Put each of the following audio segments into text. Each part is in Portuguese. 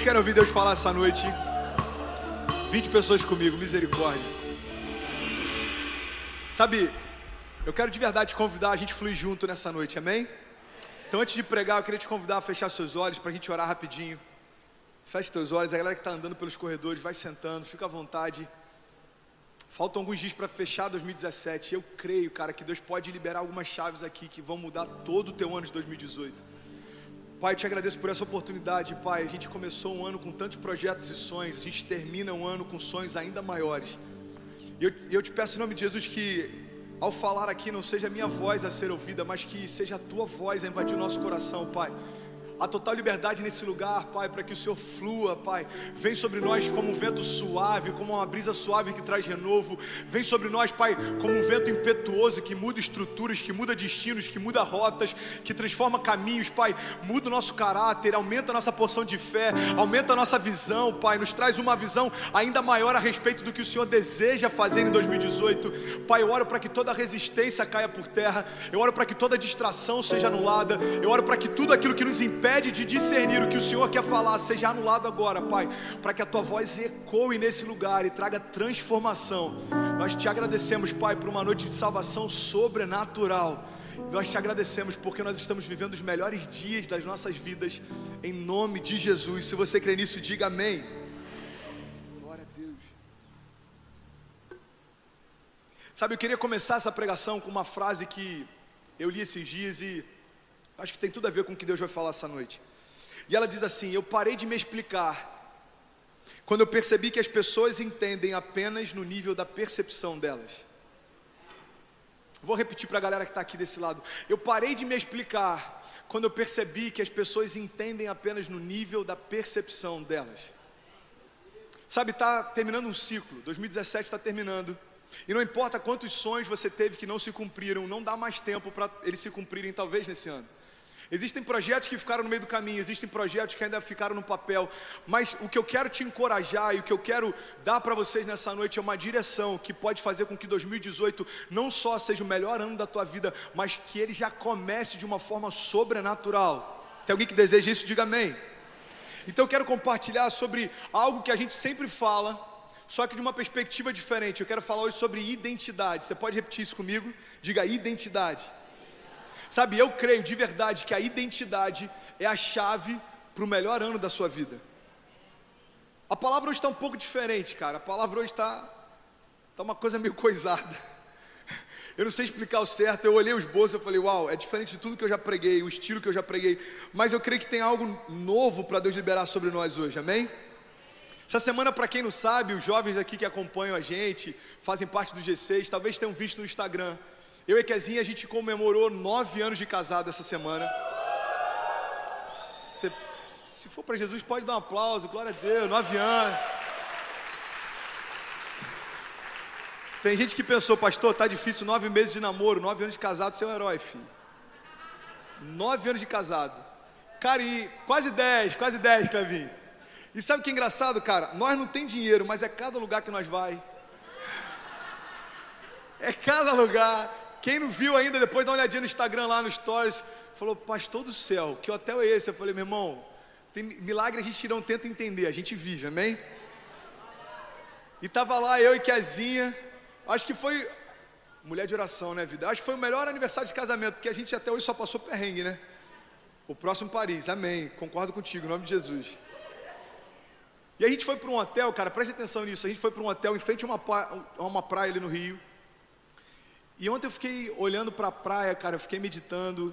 Quantos querem ouvir Deus falar essa noite? 20 pessoas comigo, misericórdia. Sabe, eu quero de verdade te convidar a gente fluir junto nessa noite, amém? Então antes de pregar, eu queria te convidar a fechar seus olhos para a gente orar rapidinho. Feche teus olhos, a galera que está andando pelos corredores, vai sentando, fica à vontade. Faltam alguns dias para fechar 2017. Eu creio, cara, que Deus pode liberar algumas chaves aqui que vão mudar todo o teu ano de 2018. Pai, eu te agradeço por essa oportunidade, Pai. A gente começou um ano com tantos projetos e sonhos, a gente termina um ano com sonhos ainda maiores. E eu te peço em nome de Jesus que, ao falar aqui, não seja a minha voz a ser ouvida, mas que seja a tua voz a invadir o nosso coração, Pai. A total liberdade nesse lugar, Pai, para que o Senhor flua, Pai. Vem sobre nós como um vento suave, como uma brisa suave que traz renovo. Vem sobre nós, Pai, como um vento impetuoso que muda estruturas, que muda destinos, que muda rotas, que transforma caminhos, Pai. Muda o nosso caráter, aumenta a nossa porção de fé, aumenta a nossa visão, Pai. Nos traz uma visão ainda maior a respeito do que o Senhor deseja fazer em 2018. Pai, eu oro para que toda resistência caia por terra. Eu oro para que toda distração seja anulada. Eu oro para que tudo aquilo que nos impede de discernir o que o Senhor quer falar seja anulado agora, Pai, para que a tua voz ecoe nesse lugar e traga transformação. Nós te agradecemos, Pai, por uma noite de salvação sobrenatural. Nós te agradecemos porque nós estamos vivendo os melhores dias das nossas vidas, em nome de Jesus. Se você crê nisso, diga amém. Glória a Deus. Sabe, eu queria começar essa pregação com uma frase que eu li esses dias e acho que tem tudo a ver com o que Deus vai falar essa noite. E ela diz assim: eu parei de me explicar quando eu percebi que as pessoas entendem apenas no nível da percepção delas. Vou repetir para a galera que está aqui desse lado. Eu parei de me explicar quando eu percebi que as pessoas entendem apenas no nível da percepção delas. Sabe, está terminando um ciclo, 2017 está terminando. E não importa quantos sonhos você teve que não se cumpriram, não dá mais tempo para eles se cumprirem talvez nesse ano. Existem projetos que ficaram no meio do caminho, existem projetos que ainda ficaram no papel, mas o que eu quero te encorajar e o que eu quero dar para vocês nessa noite é uma direção que pode fazer com que 2018 não só seja o melhor ano da tua vida, mas que ele já comece de uma forma sobrenatural. Tem alguém que deseja isso? Diga amém. Então eu quero compartilhar sobre algo que a gente sempre fala, só que de uma perspectiva diferente. Eu quero falar hoje sobre identidade. Você pode repetir isso comigo? Diga identidade. Sabe, eu creio de verdade que a identidade é a chave para o melhor ano da sua vida. A palavra hoje está um pouco diferente, cara. A palavra hoje está uma coisa meio coisada. Eu não sei explicar o certo. Eu olhei os bolsos e falei, uau, é diferente de tudo que eu já preguei, o estilo que eu já preguei. Mas eu creio que tem algo novo para Deus liberar sobre nós hoje, amém? Essa semana, para quem não sabe, os jovens aqui que acompanham a gente, fazem parte do G6, talvez tenham visto no Instagram. Eu e Kezinha, a gente comemorou 9 anos de casado essa semana. Se for para Jesus, pode dar um aplauso, glória a Deus, 9 anos. Tem gente que pensou, pastor, tá difícil, 9 meses de namoro, 9 anos de casado, você é um herói, filho. 9 anos de casado. Cara, e quase 10, Clevinho. E sabe o que é engraçado, cara? Nós não tem dinheiro, mas é cada lugar que nós vai. É cada lugar. Quem não viu ainda, depois dá uma olhadinha no Instagram lá, no Stories. Falou, pastor do céu, que hotel é esse? Eu falei, meu irmão, tem milagre a gente não tenta entender, a gente vive, amém? E tava lá eu e Kezinha. Acho que foi mulher de oração, né, vida? Acho que foi o melhor aniversário de casamento, porque a gente até hoje só passou perrengue, né? O próximo Paris, amém. Concordo contigo, em nome de Jesus. E a gente foi para um hotel, cara, preste atenção nisso. A gente foi para um hotel em frente a uma praia ali no Rio. E ontem eu fiquei olhando para a praia, cara, eu fiquei meditando.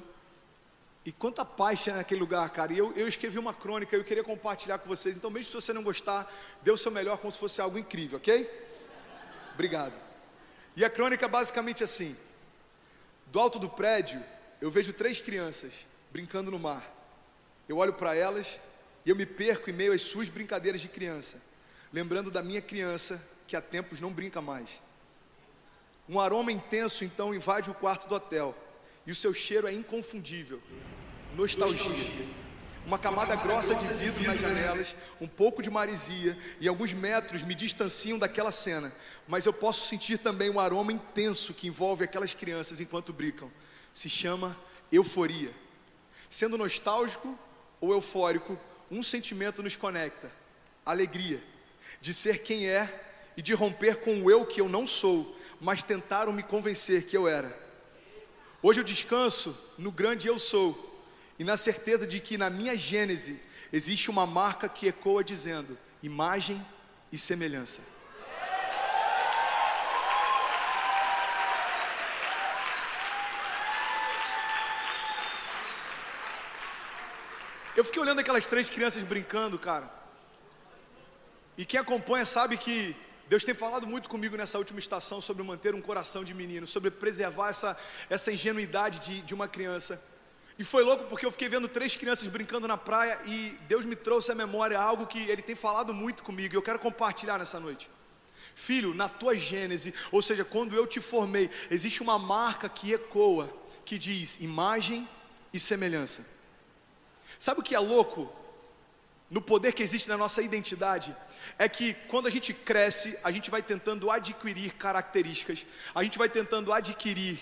E quanta paz tinha naquele lugar, cara. E eu escrevi uma crônica, eu queria compartilhar com vocês. Então, mesmo se você não gostar, dê o seu melhor como se fosse algo incrível, ok? Obrigado. E a crônica é basicamente assim: do alto do prédio, eu vejo 3 crianças brincando no mar. Eu olho para elas e eu me perco em meio às suas brincadeiras de criança, lembrando da minha criança que há tempos não brinca mais. Um aroma intenso então invade o quarto do hotel, e o seu cheiro é inconfundível. Nostalgia. Uma camada grossa de vidro nas janelas, um pouco de maresia e alguns metros me distanciam daquela cena, mas eu posso sentir também um aroma intenso que envolve aquelas crianças enquanto brincam. Se chama euforia. Sendo nostálgico ou eufórico, um sentimento nos conecta: alegria de ser quem é e de romper com o eu que eu não sou, mas tentaram me convencer que eu era. Hoje eu descanso no grande eu sou e na certeza de que na minha gênese existe uma marca que ecoa dizendo: imagem e semelhança. Eu fiquei olhando aquelas 3 crianças brincando, cara. E quem acompanha sabe que Deus tem falado muito comigo nessa última estação sobre manter um coração de menino, sobre preservar essa ingenuidade de uma criança. E foi louco porque eu fiquei vendo 3 crianças brincando na praia e Deus me trouxe à memória algo que Ele tem falado muito comigo e eu quero compartilhar nessa noite. Filho, na tua gênese, ou seja, quando eu te formei, existe uma marca que ecoa, que diz imagem e semelhança. Sabe o que é louco no poder que existe na nossa identidade? É que quando a gente cresce, a gente vai tentando adquirir características, a gente vai tentando adquirir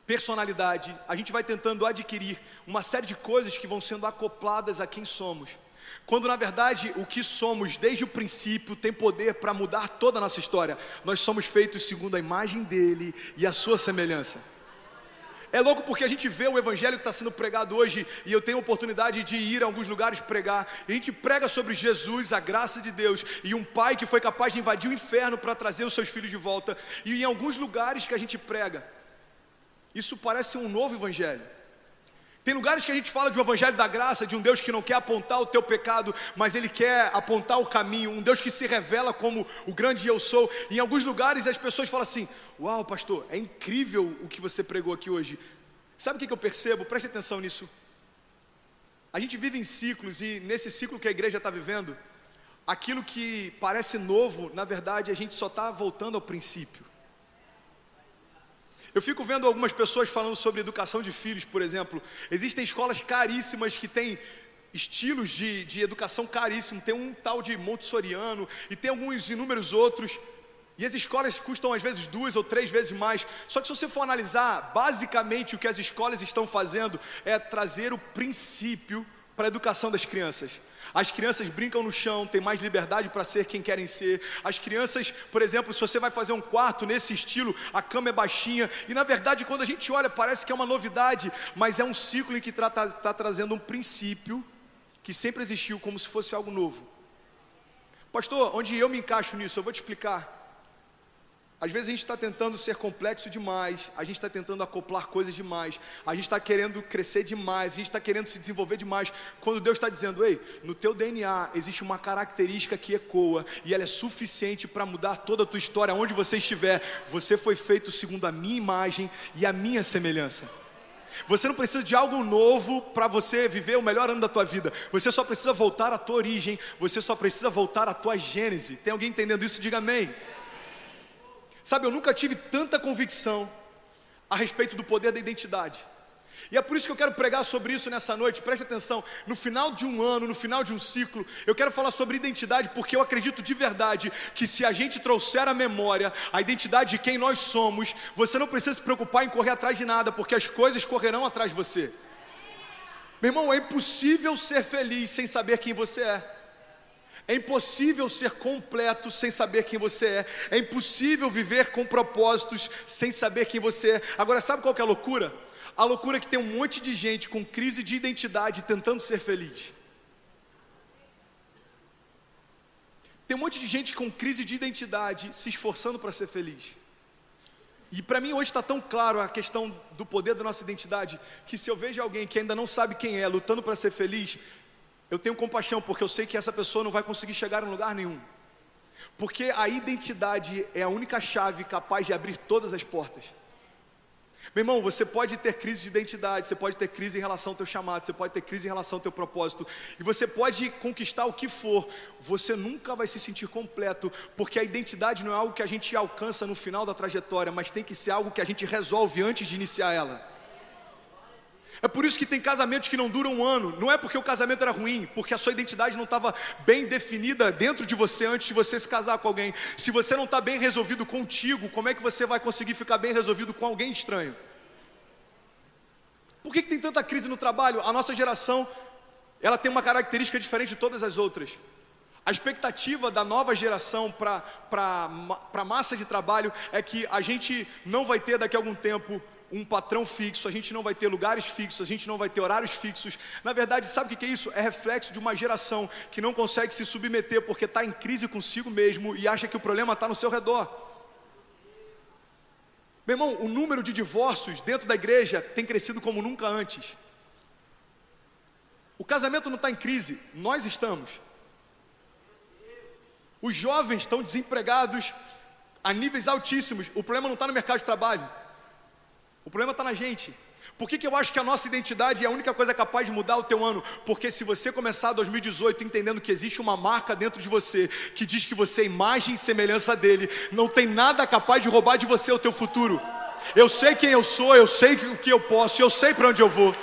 personalidade, a gente vai tentando adquirir uma série de coisas que vão sendo acopladas a quem somos, quando na verdade o que somos desde o princípio tem poder para mudar toda a nossa história. Nós somos feitos segundo a imagem dele e a sua semelhança. É louco porque a gente vê o evangelho que está sendo pregado hoje, e eu tenho a oportunidade de ir a alguns lugares pregar, e a gente prega sobre Jesus, a graça de Deus, e um pai que foi capaz de invadir o inferno para trazer os seus filhos de volta, e em alguns lugares que a gente prega, isso parece um novo evangelho. Tem lugares que a gente fala de um evangelho da graça, de um Deus que não quer apontar o teu pecado, mas Ele quer apontar o caminho, um Deus que se revela como o grande eu sou. E em alguns lugares as pessoas falam assim: uau, pastor, é incrível o que você pregou aqui hoje. Sabe o que eu percebo? Preste atenção nisso. A gente vive em ciclos, e nesse ciclo que a igreja está vivendo, aquilo que parece novo, na verdade a gente só está voltando ao princípio. Eu fico vendo algumas pessoas falando sobre educação de filhos, por exemplo. Existem escolas caríssimas que têm estilos de educação caríssimos. Tem um tal de montessoriano e tem alguns inúmeros outros. E as escolas custam às vezes 2 ou 3 vezes mais. Só que se você for analisar, basicamente o que as escolas estão fazendo é trazer o princípio para a educação das crianças. As crianças brincam no chão, têm mais liberdade para ser quem querem ser. As crianças, por exemplo, se você vai fazer um quarto nesse estilo, a cama é baixinha. E na verdade, quando a gente olha, parece que é uma novidade, mas é um ciclo em que está trazendo um princípio que sempre existiu, como se fosse algo novo. Pastor, onde eu me encaixo nisso? Eu vou te explicar. Às vezes a gente está tentando ser complexo demais, a gente está tentando acoplar coisas demais, a gente está querendo crescer demais, a gente está querendo se desenvolver demais, quando Deus está dizendo: ei, no teu DNA existe uma característica que ecoa, e ela é suficiente para mudar toda a tua história, onde você estiver. Você foi feito segundo a minha imagem e a minha semelhança. Você não precisa de algo novo para você viver o melhor ano da tua vida. Você só precisa voltar à tua origem, você só precisa voltar à tua gênese. Tem alguém entendendo isso? Diga amém. Sabe, eu nunca tive tanta convicção a respeito do poder da identidade. E é por isso que eu quero pregar sobre isso nessa noite. Preste atenção, no final de um ano, no final de um ciclo, eu quero falar sobre identidade, porque eu acredito de verdade que se a gente trouxer à memória a identidade de quem nós somos, você não precisa se preocupar em correr atrás de nada, porque as coisas correrão atrás de você. Meu irmão, é impossível ser feliz sem saber quem você é. É impossível ser completo sem saber quem você é. É impossível viver com propósitos sem saber quem você é. Agora, sabe qual que é a loucura? A loucura é que tem um monte de gente com crise de identidade tentando ser feliz. Tem um monte de gente com crise de identidade se esforçando para ser feliz. E para mim hoje está tão claro a questão do poder da nossa identidade, que se eu vejo alguém que ainda não sabe quem é, lutando para ser feliz, eu tenho compaixão, porque eu sei que essa pessoa não vai conseguir chegar em lugar nenhum. Porque a identidade é a única chave capaz de abrir todas as portas. Meu irmão, você pode ter crise de identidade, você pode ter crise em relação ao teu chamado, você pode ter crise em relação ao teu propósito, e você pode conquistar o que for, você nunca vai se sentir completo, porque a identidade não é algo que a gente alcança no final da trajetória, mas tem que ser algo que a gente resolve antes de iniciar ela. É por isso que tem casamentos que não duram um ano. Não é porque o casamento era ruim, porque a sua identidade não estava bem definida dentro de você antes de você se casar com alguém. Se você não está bem resolvido contigo, como é que você vai conseguir ficar bem resolvido com alguém estranho? Por que tem tanta crise no trabalho? A nossa geração, ela tem uma característica diferente de todas as outras. A expectativa da nova geração para a massa de trabalho é que a gente não vai ter daqui a algum tempo um patrão fixo, a gente não vai ter lugares fixos, a gente não vai ter horários fixos. Na verdade, sabe o que é isso? É reflexo de uma geração que não consegue se submeter porque está em crise consigo mesmo e acha que o problema está no seu redor. Meu irmão, o número de divórcios dentro da igreja tem crescido como nunca antes. O casamento não está em crise, nós estamos. Os jovens estão desempregados a níveis altíssimos. O problema não está no mercado de trabalho. O problema está na gente. Por que eu acho que a nossa identidade é a única coisa capaz de mudar o teu ano? Porque se você começar 2018 entendendo que existe uma marca dentro de você que diz que você é imagem e semelhança dele, não tem nada capaz de roubar de você o teu futuro. Eu sei quem eu sou, eu sei o que eu posso, eu sei para onde eu vou.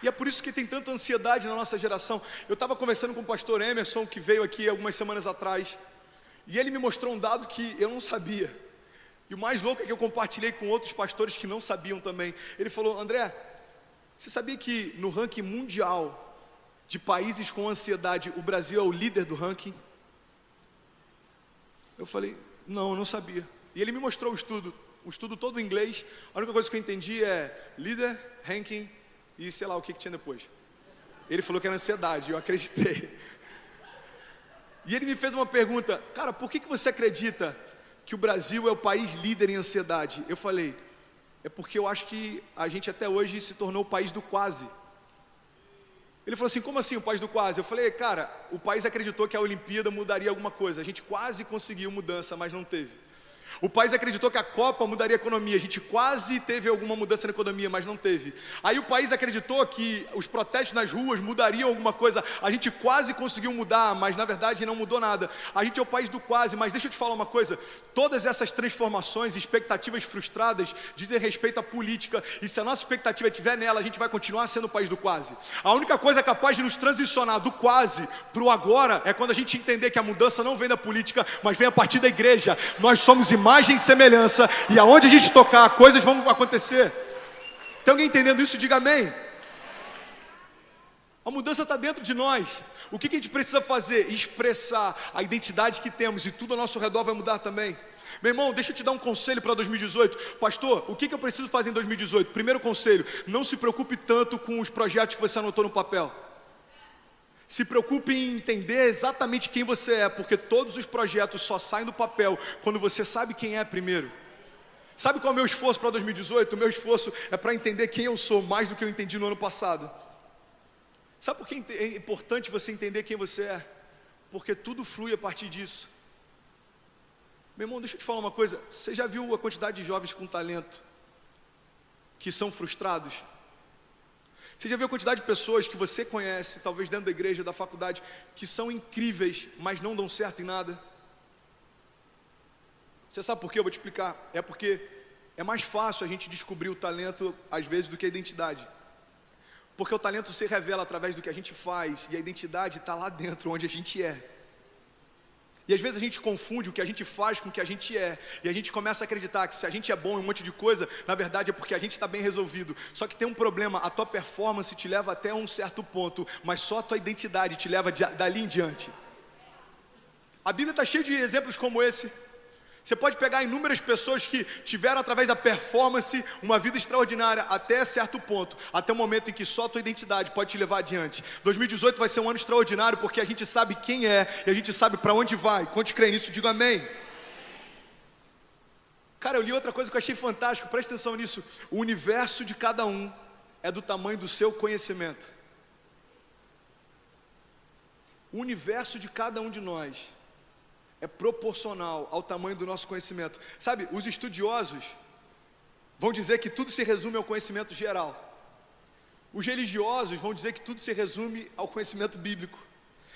E é por isso que tem tanta ansiedade na nossa geração. Eu estava conversando com o pastor Emerson, que veio aqui algumas semanas atrás, e ele me mostrou um dado que eu não sabia. E o mais louco é que eu compartilhei com outros pastores que não sabiam também. Ele falou: André, você sabia que no ranking mundial de países com ansiedade, o Brasil é o líder do ranking? Eu falei: não, eu não sabia. E ele me mostrou o estudo todo em inglês. A única coisa que eu entendi é líder, ranking e sei lá o que tinha depois. Ele falou que era ansiedade, eu acreditei. E ele me fez uma pergunta: cara, por que você acredita que o Brasil é o país líder em ansiedade? Eu falei: é porque eu acho que a gente até hoje se tornou o país do quase. Ele falou assim: como assim o país do quase? Eu falei: cara, o país acreditou que a Olimpíada mudaria alguma coisa. A gente quase conseguiu mudança, mas não teve. O país acreditou que a Copa mudaria a economia. A gente quase teve alguma mudança na economia, mas não teve. Aí o país acreditou que os protestos nas ruas mudariam alguma coisa. A gente quase conseguiu mudar, mas na verdade não mudou nada. A gente é o país do quase, mas deixa eu te falar uma coisa. Todas essas transformações e expectativas frustradas dizem respeito à política. E se a nossa expectativa estiver nela, a gente vai continuar sendo o país do quase. A única coisa capaz de nos transicionar do quase para o agora é quando a gente entender que a mudança não vem da política, mas vem a partir da igreja. Nós somos imagem e semelhança, e aonde a gente tocar, coisas vão acontecer. Tem alguém entendendo isso? Diga amém. A mudança está dentro de nós. O que a gente precisa fazer? Expressar a identidade que temos, e tudo ao nosso redor vai mudar também. Meu irmão, deixa eu te dar um conselho para 2018. Pastor, o que eu preciso fazer em 2018? Primeiro conselho: não se preocupe tanto com os projetos que você anotou no papel. Se preocupe em entender exatamente quem você é, porque todos os projetos só saem do papel quando você sabe quem é primeiro. Sabe qual é o meu esforço para 2018? O meu esforço é para entender quem eu sou, mais do que eu entendi no ano passado. Sabe por que é importante você entender quem você é? Porque tudo flui a partir disso. Meu irmão, deixa eu te falar uma coisa. Você já viu a quantidade de jovens com talento que são frustrados? Você já viu a quantidade de pessoas que você conhece, talvez dentro da igreja, da faculdade, que são incríveis, mas não dão certo em nada? Você sabe por quê? Eu vou te explicar. É porque é mais fácil a gente descobrir o talento, às vezes, do que a identidade. Porque o talento se revela através do que a gente faz, e a identidade está lá dentro, onde a gente é. E às vezes a gente confunde o que a gente faz com o que a gente é. E a gente começa a acreditar que se a gente é bom em um monte de coisa, na verdade é porque a gente está bem resolvido. Só que tem um problema: a tua performance te leva até um certo ponto, mas só a tua identidade te leva dali em diante. A Bíblia está cheia de exemplos como esse. Você pode pegar inúmeras pessoas que tiveram através da performance uma vida extraordinária até certo ponto, até o momento em que só a tua identidade pode te levar adiante. 2018 vai ser um ano extraordinário porque a gente sabe quem é e a gente sabe para onde vai. Quantos creem nisso? Diga amém. Cara, eu li outra coisa que eu achei fantástico, presta atenção nisso. O universo de cada um é do tamanho do seu conhecimento. O universo de cada um de nós é proporcional ao tamanho do nosso conhecimento. Sabe, os estudiosos vão dizer que tudo se resume ao conhecimento geral. Os religiosos vão dizer que tudo se resume ao conhecimento bíblico.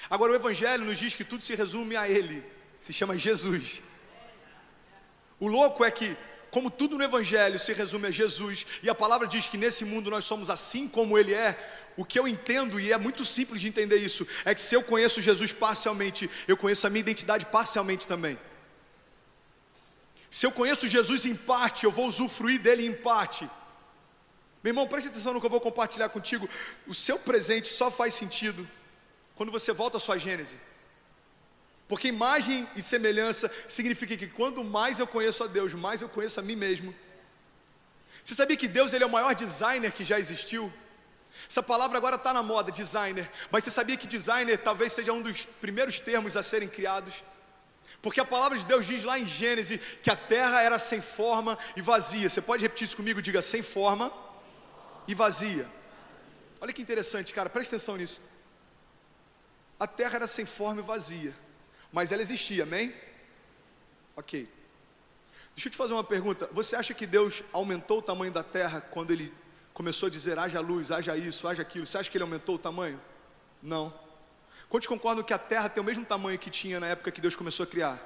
Agora o Evangelho nos diz que tudo se resume a Ele, se chama Jesus. O louco é que, como tudo no Evangelho se resume a Jesus, e a palavra diz que nesse mundo nós somos assim como Ele é, o que eu entendo, e é muito simples de entender isso, é que se eu conheço Jesus parcialmente, eu conheço a minha identidade parcialmente também. Se eu conheço Jesus em parte, eu vou usufruir dele em parte. Meu irmão, preste atenção no que eu vou compartilhar contigo. O seu presente só faz sentido quando você volta à sua gênese. Porque imagem e semelhança significa que quanto mais eu conheço a Deus, mais eu conheço a mim mesmo. Você sabia que Deus, ele é o maior designer que já existiu? Essa palavra agora está na moda, designer. Mas você sabia que designer talvez seja um dos primeiros termos a serem criados? Porque a palavra de Deus diz lá em Gênesis que a terra era sem forma e vazia. Você pode repetir isso comigo? Diga, sem forma e vazia. Olha que interessante, cara, presta atenção nisso. A terra era sem forma e vazia, mas ela existia, amém? Ok. Deixa eu te fazer uma pergunta. Você acha que Deus aumentou o tamanho da terra quando Ele começou a dizer haja luz, haja isso, haja aquilo? Você acha que Ele aumentou o tamanho? Não. Quantos concordam que a terra tem o mesmo tamanho que tinha na época que Deus começou a criar?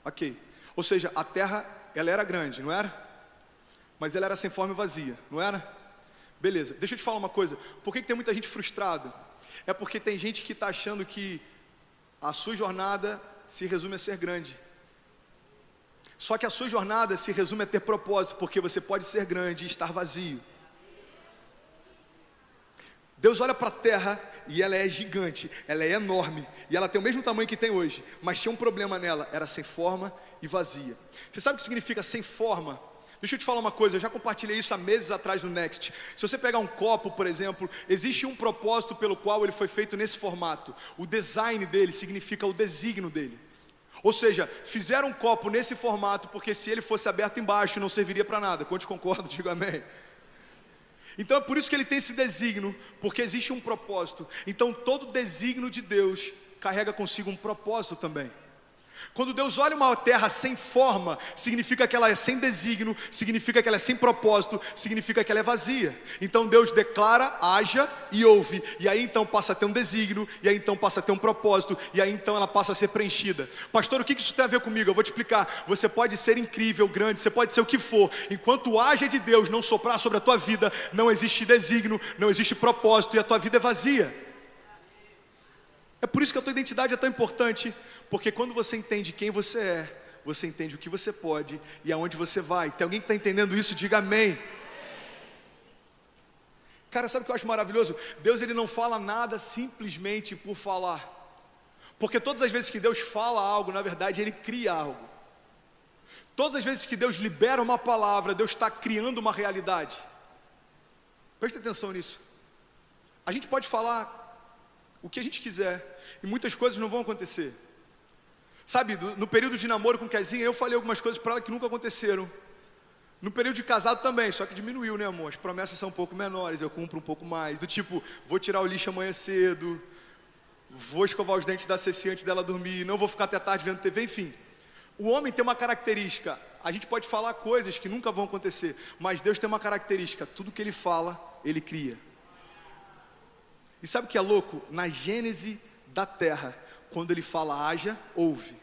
Ok. Ou seja, a terra, ela era grande, não era? Mas ela era sem forma e vazia, não era? Beleza, deixa eu te falar uma coisa. Por que tem muita gente frustrada? É porque tem gente que está achando que a sua jornada se resume a ser grande. Só que a sua jornada se resume a ter propósito, porque você pode ser grande e estar vazio. Deus olha para a terra e ela é gigante, ela é enorme, e ela tem o mesmo tamanho que tem hoje, mas tinha um problema nela, era sem forma e vazia. Você sabe o que significa sem forma? Deixa eu te falar uma coisa, eu já compartilhei isso há meses atrás no Next. Se você pegar um copo, por exemplo, existe um propósito pelo qual ele foi feito nesse formato. O design dele significa o desígnio dele. Ou seja, fizeram um copo nesse formato porque se ele fosse aberto embaixo não serviria para nada. Quantos concordam? Diga amém. Então é por isso que ele tem esse desígnio, porque existe um propósito. Então todo desígnio de Deus carrega consigo um propósito também. Quando Deus olha uma terra sem forma, significa que ela é sem desígnio, significa que ela é sem propósito, significa que ela é vazia. Então Deus declara, haja e ouve, e aí então passa a ter um desígnio, e aí então passa a ter um propósito, e aí então ela passa a ser preenchida. Pastor, o que isso tem a ver comigo? Eu vou te explicar. Você pode ser incrível, grande, você pode ser o que for, enquanto o haja de Deus não soprar sobre a tua vida, não existe desígnio, não existe propósito, e a tua vida é vazia. É por isso que a tua identidade é tão importante, porque quando você entende quem você é, você entende o que você pode e aonde você vai. Tem alguém que está entendendo isso? Diga amém. Cara, sabe o que eu acho maravilhoso? Deus, ele não fala nada simplesmente por falar, porque todas as vezes que Deus fala algo, na verdade ele cria algo. Todas as vezes que Deus libera uma palavra, Deus está criando uma realidade. Presta atenção nisso. A gente pode falar o que a gente quiser, e muitas coisas não vão acontecer. Sabe, no período de namoro com Kezinha, eu falei algumas coisas para ela que nunca aconteceram. No período de casado também, só que diminuiu, né, amor? As promessas são um pouco menores, eu cumpro um pouco mais. Do tipo, vou tirar o lixo amanhã cedo, vou escovar os dentes da Ceci antes dela dormir, não vou ficar até tarde vendo TV, enfim. O homem tem uma característica, a gente pode falar coisas que nunca vão acontecer, mas Deus tem uma característica, tudo que Ele fala, Ele cria. E sabe o que é louco? Na gênese da terra, quando Ele fala haja, ouve.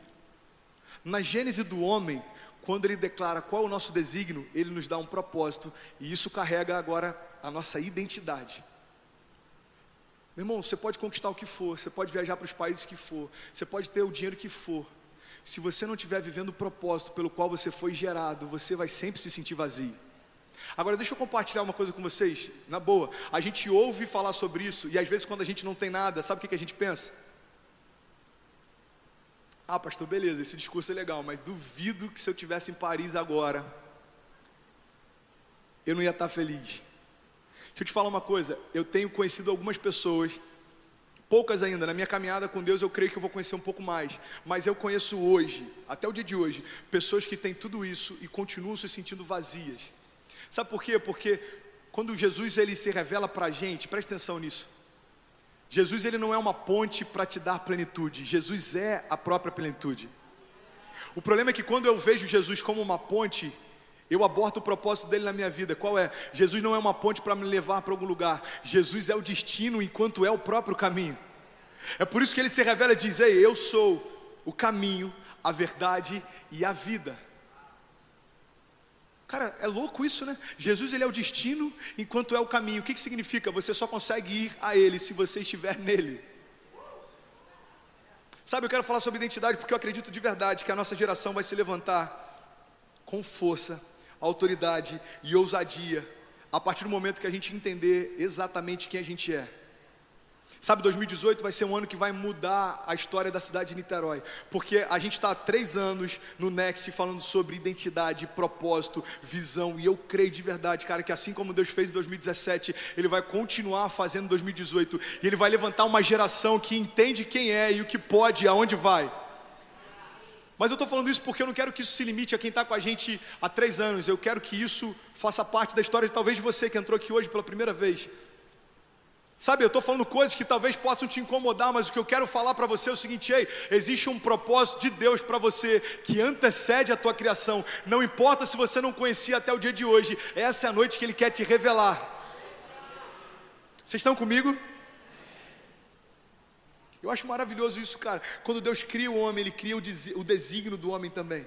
Na gênese do homem, quando Ele declara qual é o nosso desígnio, Ele nos dá um propósito, e isso carrega agora a nossa identidade. Meu irmão, você pode conquistar o que for, você pode viajar para os países que for, você pode ter o dinheiro que for. Se você não estiver vivendo o propósito pelo qual você foi gerado, você vai sempre se sentir vazio. Agora deixa eu compartilhar uma coisa com vocês, na boa. A gente ouve falar sobre isso, e às vezes quando a gente não tem nada, sabe o que a gente pensa? Ah, pastor, beleza, esse discurso é legal, mas duvido que se eu estivesse em Paris agora, eu não ia estar feliz. Deixa eu te falar uma coisa, eu tenho conhecido algumas pessoas, poucas ainda, na minha caminhada com Deus eu creio que eu vou conhecer um pouco mais, mas eu conheço hoje, até o dia de hoje, pessoas que têm tudo isso e continuam se sentindo vazias. Sabe por quê? Porque quando Jesus ele se revela para a gente, presta atenção nisso. Jesus ele não é uma ponte para te dar plenitude, Jesus é a própria plenitude. O problema é que quando eu vejo Jesus como uma ponte, eu aborto o propósito dele na minha vida. Qual é? Jesus não é uma ponte para me levar para algum lugar, Jesus é o destino enquanto é o próprio caminho. É por isso que ele se revela e diz: ei, eu sou o caminho, a verdade e a vida. Cara, é louco isso, né? Jesus ele é o destino enquanto é o caminho. O que significa? Você só consegue ir a Ele se você estiver nele. Sabe, eu quero falar sobre identidade porque eu acredito de verdade que a nossa geração vai se levantar com força, autoridade e ousadia a partir do momento que a gente entender exatamente quem a gente é. Sabe, 2018 vai ser um ano que vai mudar a história da cidade de Niterói, porque a gente está há 3 anos no Next falando sobre identidade, propósito, visão, e eu creio de verdade, cara, que assim como Deus fez em 2017, Ele vai continuar fazendo em 2018, e Ele vai levantar uma geração que entende quem é e o que pode e aonde vai. Mas eu estou falando isso porque eu não quero que isso se limite a quem está com a gente há 3 anos, eu quero que isso faça parte da história de talvez você que entrou aqui hoje pela primeira vez. Sabe, eu estou falando coisas que talvez possam te incomodar, mas o que eu quero falar para você é o seguinte: ei, existe um propósito de Deus para você que antecede a tua criação. Não importa se você não conhecia até o dia de hoje, essa é a noite que Ele quer te revelar. Vocês estão comigo? Eu acho maravilhoso isso, cara. Quando Deus cria o homem, Ele cria o desígnio do homem também.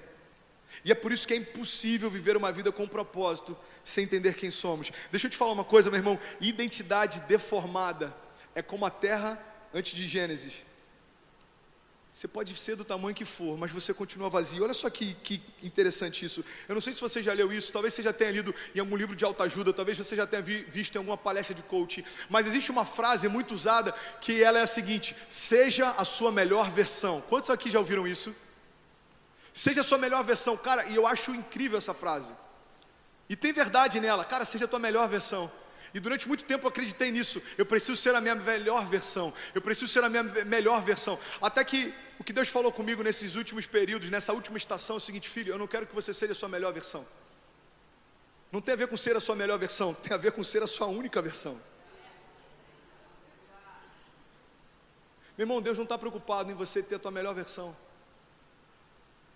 E é por isso que é impossível viver uma vida com propósito sem entender quem somos. Deixa eu te falar uma coisa, meu irmão. Identidade deformada é como a terra antes de Gênesis. Você pode ser do tamanho que for, mas você continua vazio. Olha só que interessante isso. Eu não sei se você já leu isso, talvez você já tenha lido em algum livro de autoajuda, talvez você já tenha visto em alguma palestra de coaching, mas existe uma frase muito usada que ela é a seguinte: seja a sua melhor versão. Quantos aqui já ouviram isso? Seja a sua melhor versão. Cara, e eu acho incrível essa frase. E tem verdade nela. Cara, seja a tua melhor versão. E durante muito tempo eu acreditei nisso. Eu preciso ser a minha melhor versão. Eu preciso ser a minha melhor versão. Até que o que Deus falou comigo nesses últimos períodos, nessa última estação, é o seguinte: filho, eu não quero que você seja a sua melhor versão. Não tem a ver com ser a sua melhor versão, tem a ver com ser a sua única versão. Meu irmão, Deus não está preocupado em você ter a tua melhor versão.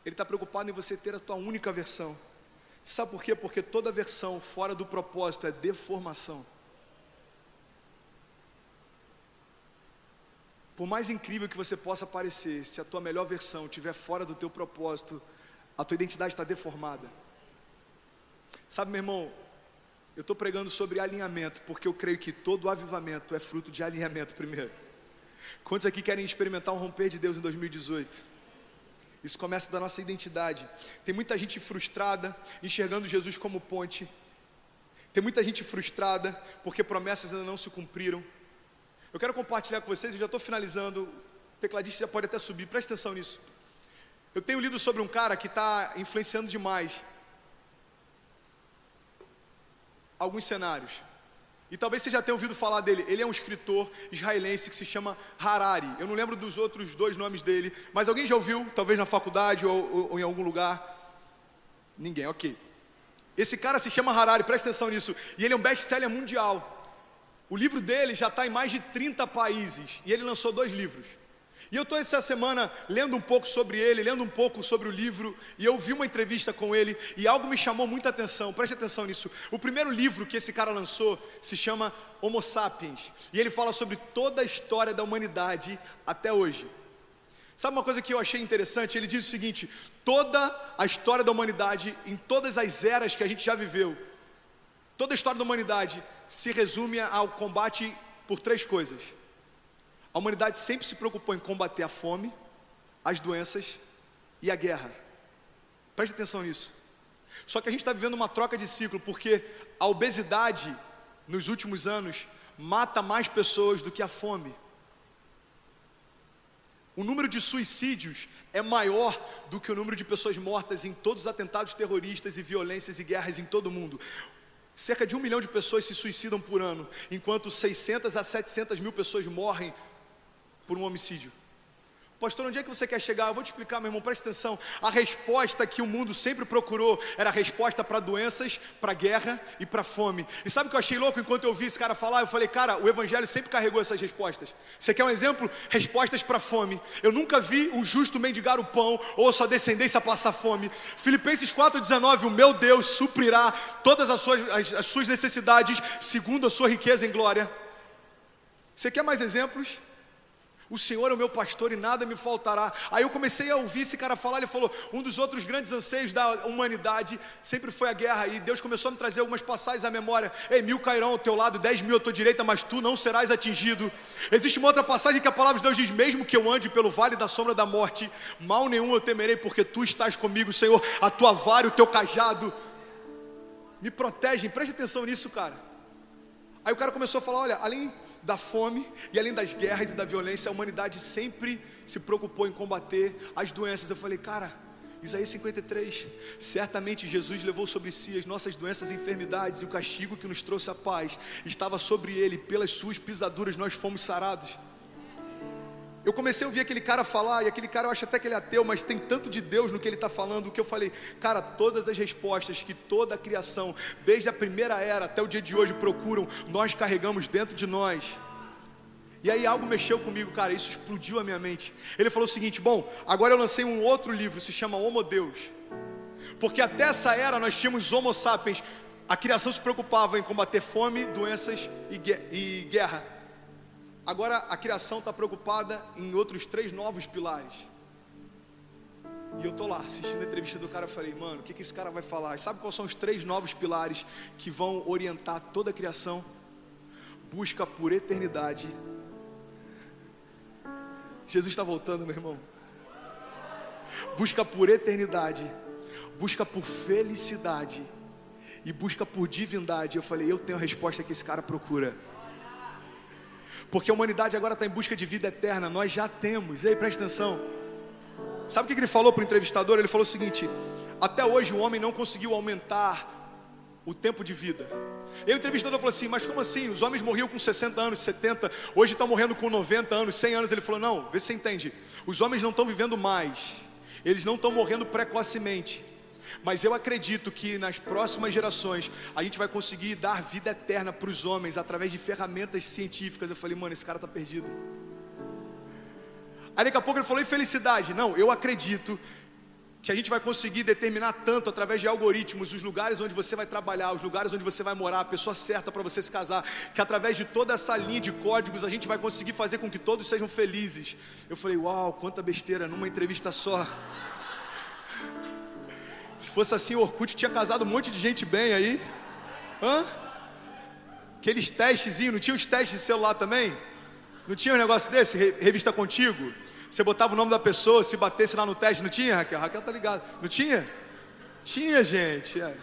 Ele está preocupado em você ter a tua única versão. Sabe por quê? Porque toda versão fora do propósito é deformação. Por mais incrível que você possa parecer, se a tua melhor versão estiver fora do teu propósito, a tua identidade está deformada. Sabe, meu irmão, eu estou pregando sobre alinhamento, porque eu creio que todo avivamento é fruto de alinhamento primeiro. Quantos aqui querem experimentar um romper de Deus em 2018? Isso começa da nossa identidade. Tem muita gente frustrada, enxergando Jesus como ponte. Tem muita gente frustrada, porque promessas ainda não se cumpriram. Eu quero compartilhar com vocês, eu já estou finalizando. O tecladista já pode até subir, presta atenção nisso. Eu tenho lido sobre um cara que está influenciando demais alguns cenários. E talvez você já tenha ouvido falar dele. Ele é um escritor israelense que se chama Harari. Eu não lembro dos outros 2 nomes dele, mas alguém já ouviu, talvez na faculdade ou em algum lugar? Ninguém, ok. Esse cara se chama Harari, presta atenção nisso. E ele é um best-seller mundial. O livro dele já está em mais de 30 países. E ele lançou 2 livros. E eu estou essa semana lendo um pouco sobre ele, lendo um pouco sobre o livro, e eu vi uma entrevista com ele, e algo me chamou muita atenção, preste atenção nisso. O primeiro livro que esse cara lançou se chama Homo Sapiens, e ele fala sobre toda a história da humanidade até hoje. Sabe uma coisa que eu achei interessante? Ele diz o seguinte: toda a história da humanidade, em todas as eras que a gente já viveu, toda a história da humanidade se resume ao combate por 3 coisas. A humanidade sempre se preocupou em combater a fome, as doenças e a guerra. Preste atenção nisso. Só que a gente está vivendo uma troca de ciclo, porque a obesidade, nos últimos anos, mata mais pessoas do que a fome. O número de suicídios é maior do que o número de pessoas mortas em todos os atentados terroristas e violências e guerras em todo o mundo. Cerca de 1 milhão de pessoas se suicidam por ano, enquanto 600 a 700 mil pessoas morrem por um homicídio. Pastor, onde é que você quer chegar? Eu vou te explicar, meu irmão, presta atenção. A resposta que o mundo sempre procurou era a resposta para doenças, para guerra e para fome. E sabe o que eu achei louco? Enquanto eu ouvi esse cara falar, eu falei: cara, o evangelho sempre carregou essas respostas. Você quer um exemplo? Respostas para fome. Eu nunca vi um justo mendigar o pão, ou sua descendência passar fome. Filipenses 4,19, o meu Deus suprirá todas as suas necessidades, segundo a sua riqueza em glória. Você quer mais exemplos? O Senhor é o meu pastor e nada me faltará. Aí eu comecei a ouvir esse cara falar. Ele falou: um dos outros grandes anseios da humanidade sempre foi a guerra. E Deus começou a me trazer algumas passagens à memória. Ei, 1000 cairão ao teu lado, 10.000 à tua direita, mas tu não serás atingido. Existe uma outra passagem que a palavra de Deus diz: mesmo que eu ande pelo vale da sombra da morte, mal nenhum eu temerei, porque tu estás comigo, Senhor. A tua vara e o teu cajado me protegem. Preste atenção nisso, cara. Aí o cara começou a falar, olha, além da fome e além das guerras e da violência, a humanidade sempre se preocupou em combater as doenças. Eu falei, cara, Isaías 53, certamente Jesus levou sobre si as nossas doenças e enfermidades, e o castigo que nos trouxe a paz estava sobre ele, pelas suas pisaduras nós fomos sarados. Eu comecei a ouvir aquele cara falar, e aquele cara, eu acho até que ele é ateu, mas tem tanto de Deus no que ele está falando, que eu falei, cara, todas as respostas que toda a criação, desde a primeira era até o dia de hoje procuram, nós carregamos dentro de nós. E aí algo mexeu comigo, cara, isso explodiu a minha mente. Ele falou o seguinte, bom, agora eu lancei um outro livro, se chama Homo Deus, porque até essa era nós tínhamos Homo Sapiens, a criação se preocupava em combater fome, doenças e guerra. Agora a criação está preocupada em outros 3 novos pilares. E eu estou lá assistindo a entrevista do cara, eu falei, mano, o que esse cara vai falar? E sabe quais são os 3 novos pilares que vão orientar toda a criação? Busca por eternidade. Jesus está voltando, meu irmão. Busca por eternidade, busca por felicidade e busca por divindade. Eu falei, eu tenho a resposta que esse cara procura. Porque a humanidade agora está em busca de vida eterna. Nós já temos. E aí, presta atenção. Sabe o que ele falou para o entrevistador? Ele falou o seguinte, até hoje o homem não conseguiu aumentar o tempo de vida. E aí o entrevistador falou assim, mas como assim? Os homens morriam com 60 anos, 70, hoje estão morrendo com 90 anos, 100 anos. Ele falou, não, vê se você entende. Os homens não estão vivendo mais, eles não estão morrendo precocemente. Mas eu acredito que nas próximas gerações a gente vai conseguir dar vida eterna para os homens através de ferramentas científicas. Eu falei, mano, esse cara está perdido. Aí daqui a pouco ele falou, e felicidade? Não, eu acredito que a gente vai conseguir determinar tanto através de algoritmos os lugares onde você vai trabalhar, os lugares onde você vai morar, a pessoa certa para você se casar, que através de toda essa linha de códigos a gente vai conseguir fazer com que todos sejam felizes. Eu falei, uau, quanta besteira numa entrevista só. Se fosse assim, o Orkut tinha casado um monte de gente bem aí. Hã? Aqueles testezinhos, não tinha os testes de celular também? Não tinha um negócio desse? Revista Contigo? Você botava o nome da pessoa, se batesse lá no teste, não tinha, Raquel? Raquel tá ligado. Não tinha? Tinha, gente. É.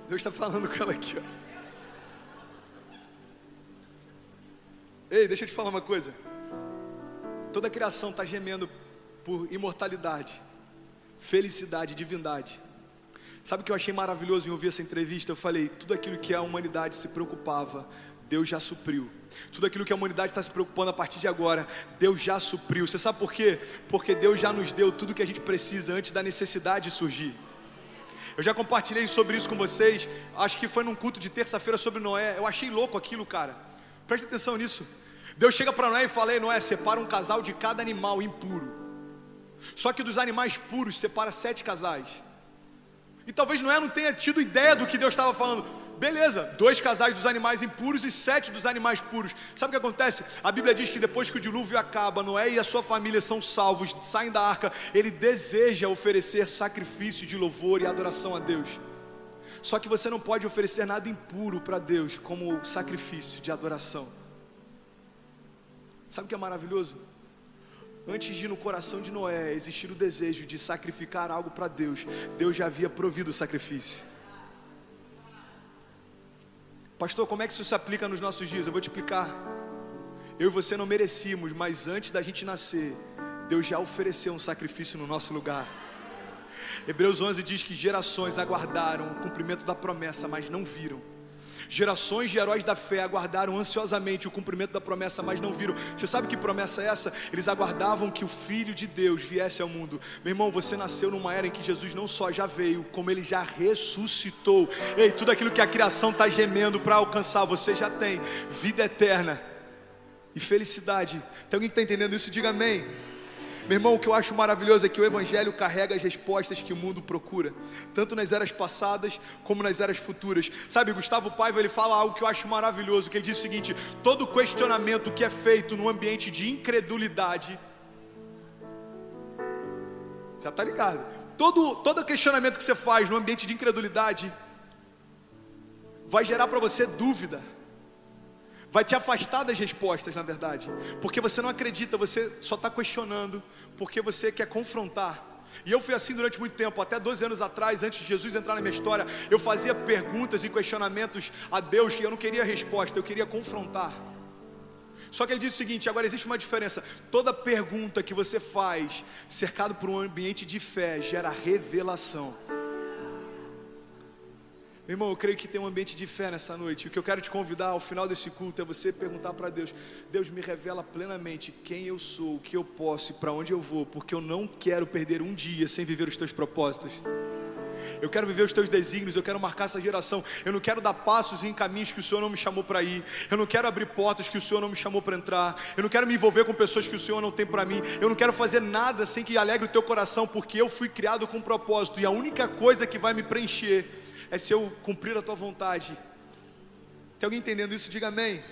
Deus está falando com ela aqui, ó. Ei, deixa eu te falar uma coisa. Toda a criação está gemendo por imortalidade, felicidade, divindade. Sabe o que eu achei maravilhoso em ouvir essa entrevista? Eu falei, tudo aquilo que a humanidade se preocupava, Deus já supriu. Tudo aquilo que a humanidade está se preocupando a partir de agora, Deus já supriu. Você sabe por quê? Porque Deus já nos deu tudo que a gente precisa antes da necessidade surgir. Eu já compartilhei sobre isso com vocês, acho que foi num culto de terça-feira sobre Noé. Eu achei louco aquilo, cara. Preste atenção nisso. Deus chega para Noé e fala, ei, Noé, separa um casal de cada animal impuro. Só que dos animais puros separa 7 casais. E talvez Noé não tenha tido ideia do que Deus estava falando. Beleza, 2 casais dos animais impuros e 7 dos animais puros. Sabe o que acontece? A Bíblia diz que depois que o dilúvio acaba, Noé e a sua família são salvos, saem da arca. Ele deseja oferecer sacrifício de louvor e adoração a Deus. Só que você não pode oferecer nada impuro para Deus como sacrifício de adoração. Sabe o que é maravilhoso? Antes de no coração de Noé existir o desejo de sacrificar algo para Deus, Deus já havia provido o sacrifício. Pastor, como é que isso se aplica nos nossos dias? Eu vou te explicar. Eu e você não merecíamos, mas antes da gente nascer, Deus já ofereceu um sacrifício no nosso lugar. Hebreus 11 diz que gerações aguardaram o cumprimento da promessa, mas não viram. Gerações de heróis da fé aguardaram ansiosamente o cumprimento da promessa, mas não viram. Você sabe que promessa é essa? Eles aguardavam que o Filho de Deus viesse ao mundo. Meu irmão, você nasceu numa era em que Jesus não só já veio, como Ele já ressuscitou. Ei, tudo aquilo que a criação está gemendo para alcançar, você já tem. Vida eterna e felicidade. Tem alguém que está entendendo isso? Diga amém. Meu irmão, o que eu acho maravilhoso é que o Evangelho carrega as respostas que o mundo procura, tanto nas eras passadas como nas eras futuras. Sabe, Gustavo Paiva, ele fala algo que eu acho maravilhoso, que ele diz o seguinte: todo questionamento que é feito no ambiente de incredulidade, já está ligado, todo questionamento que você faz no ambiente de incredulidade vai gerar para você dúvida, vai te afastar das respostas, na verdade, porque você não acredita, você só está questionando, porque você quer confrontar. E eu fui assim durante muito tempo, até 12 anos atrás, antes de Jesus entrar na minha história, eu fazia perguntas e questionamentos a Deus que eu não queria resposta, eu queria confrontar. Só que ele diz o seguinte: agora existe uma diferença. Toda pergunta que você faz, cercado por um ambiente de fé, gera revelação. Meu irmão, eu creio que tem um ambiente de fé nessa noite. O que eu quero te convidar ao final desse culto é você perguntar para Deus: Deus, me revela plenamente quem eu sou, o que eu posso e para onde eu vou, porque eu não quero perder um dia sem viver os teus propósitos. Eu quero viver os teus desígnios, eu quero marcar essa geração. Eu não quero dar passos em caminhos que o Senhor não me chamou para ir. Eu não quero abrir portas que o Senhor não me chamou para entrar. Eu não quero me envolver com pessoas que o Senhor não tem para mim. Eu não quero fazer nada sem que alegre o teu coração, porque eu fui criado com um propósito. E a única coisa que vai me preencher é se eu cumprir a tua vontade. Tem alguém entendendo isso? Diga amém.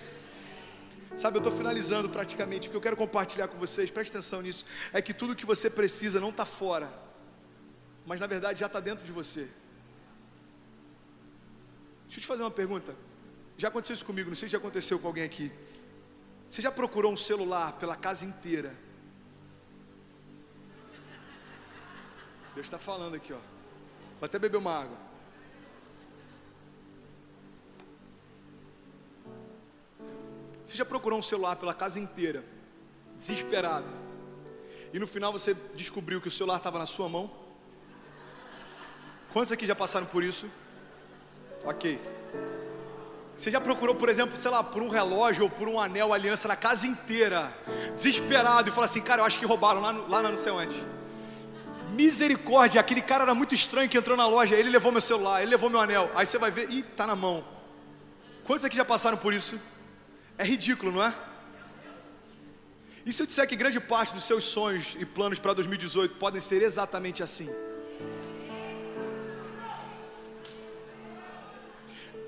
Sabe, eu estou finalizando praticamente. O que eu quero compartilhar com vocês, preste atenção nisso, é que tudo que você precisa não está fora, mas na verdade já está dentro de você. Deixa eu te fazer uma pergunta. Já aconteceu isso comigo, não sei se já aconteceu com alguém aqui. Você já procurou um celular pela casa inteira? Deus está falando aqui, ó. Vou até beber uma água. Você já procurou um celular pela casa inteira, desesperado, e no final você descobriu que o celular estava na sua mão? Quantos aqui já passaram por isso? Ok. Você já procurou, por exemplo, sei lá, por um relógio ou por um anel, aliança na casa inteira, desesperado, e falou assim: cara, eu acho que roubaram lá não sei onde. Misericórdia, aquele cara era muito estranho que entrou na loja, ele levou meu celular, ele levou meu anel. Aí você vai ver, ih, tá na mão. Quantos aqui já passaram por isso? É ridículo, não é? E se eu disser que grande parte dos seus sonhos e planos para 2018 podem ser exatamente assim?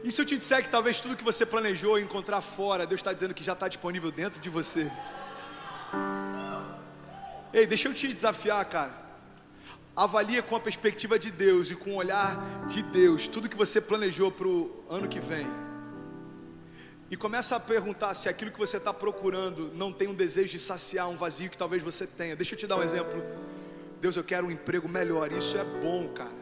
E se eu te disser que talvez tudo que você planejou encontrar fora, Deus está dizendo que já está disponível dentro de você? Ei, deixa eu te desafiar, cara. Avalia com a perspectiva de Deus e com o olhar de Deus tudo que você planejou para o ano que vem. E começa a perguntar se aquilo que você está procurando não tem um desejo de saciar um vazio que talvez você tenha. Deixa eu te dar um exemplo. Deus, eu quero um emprego melhor. Isso é bom, cara.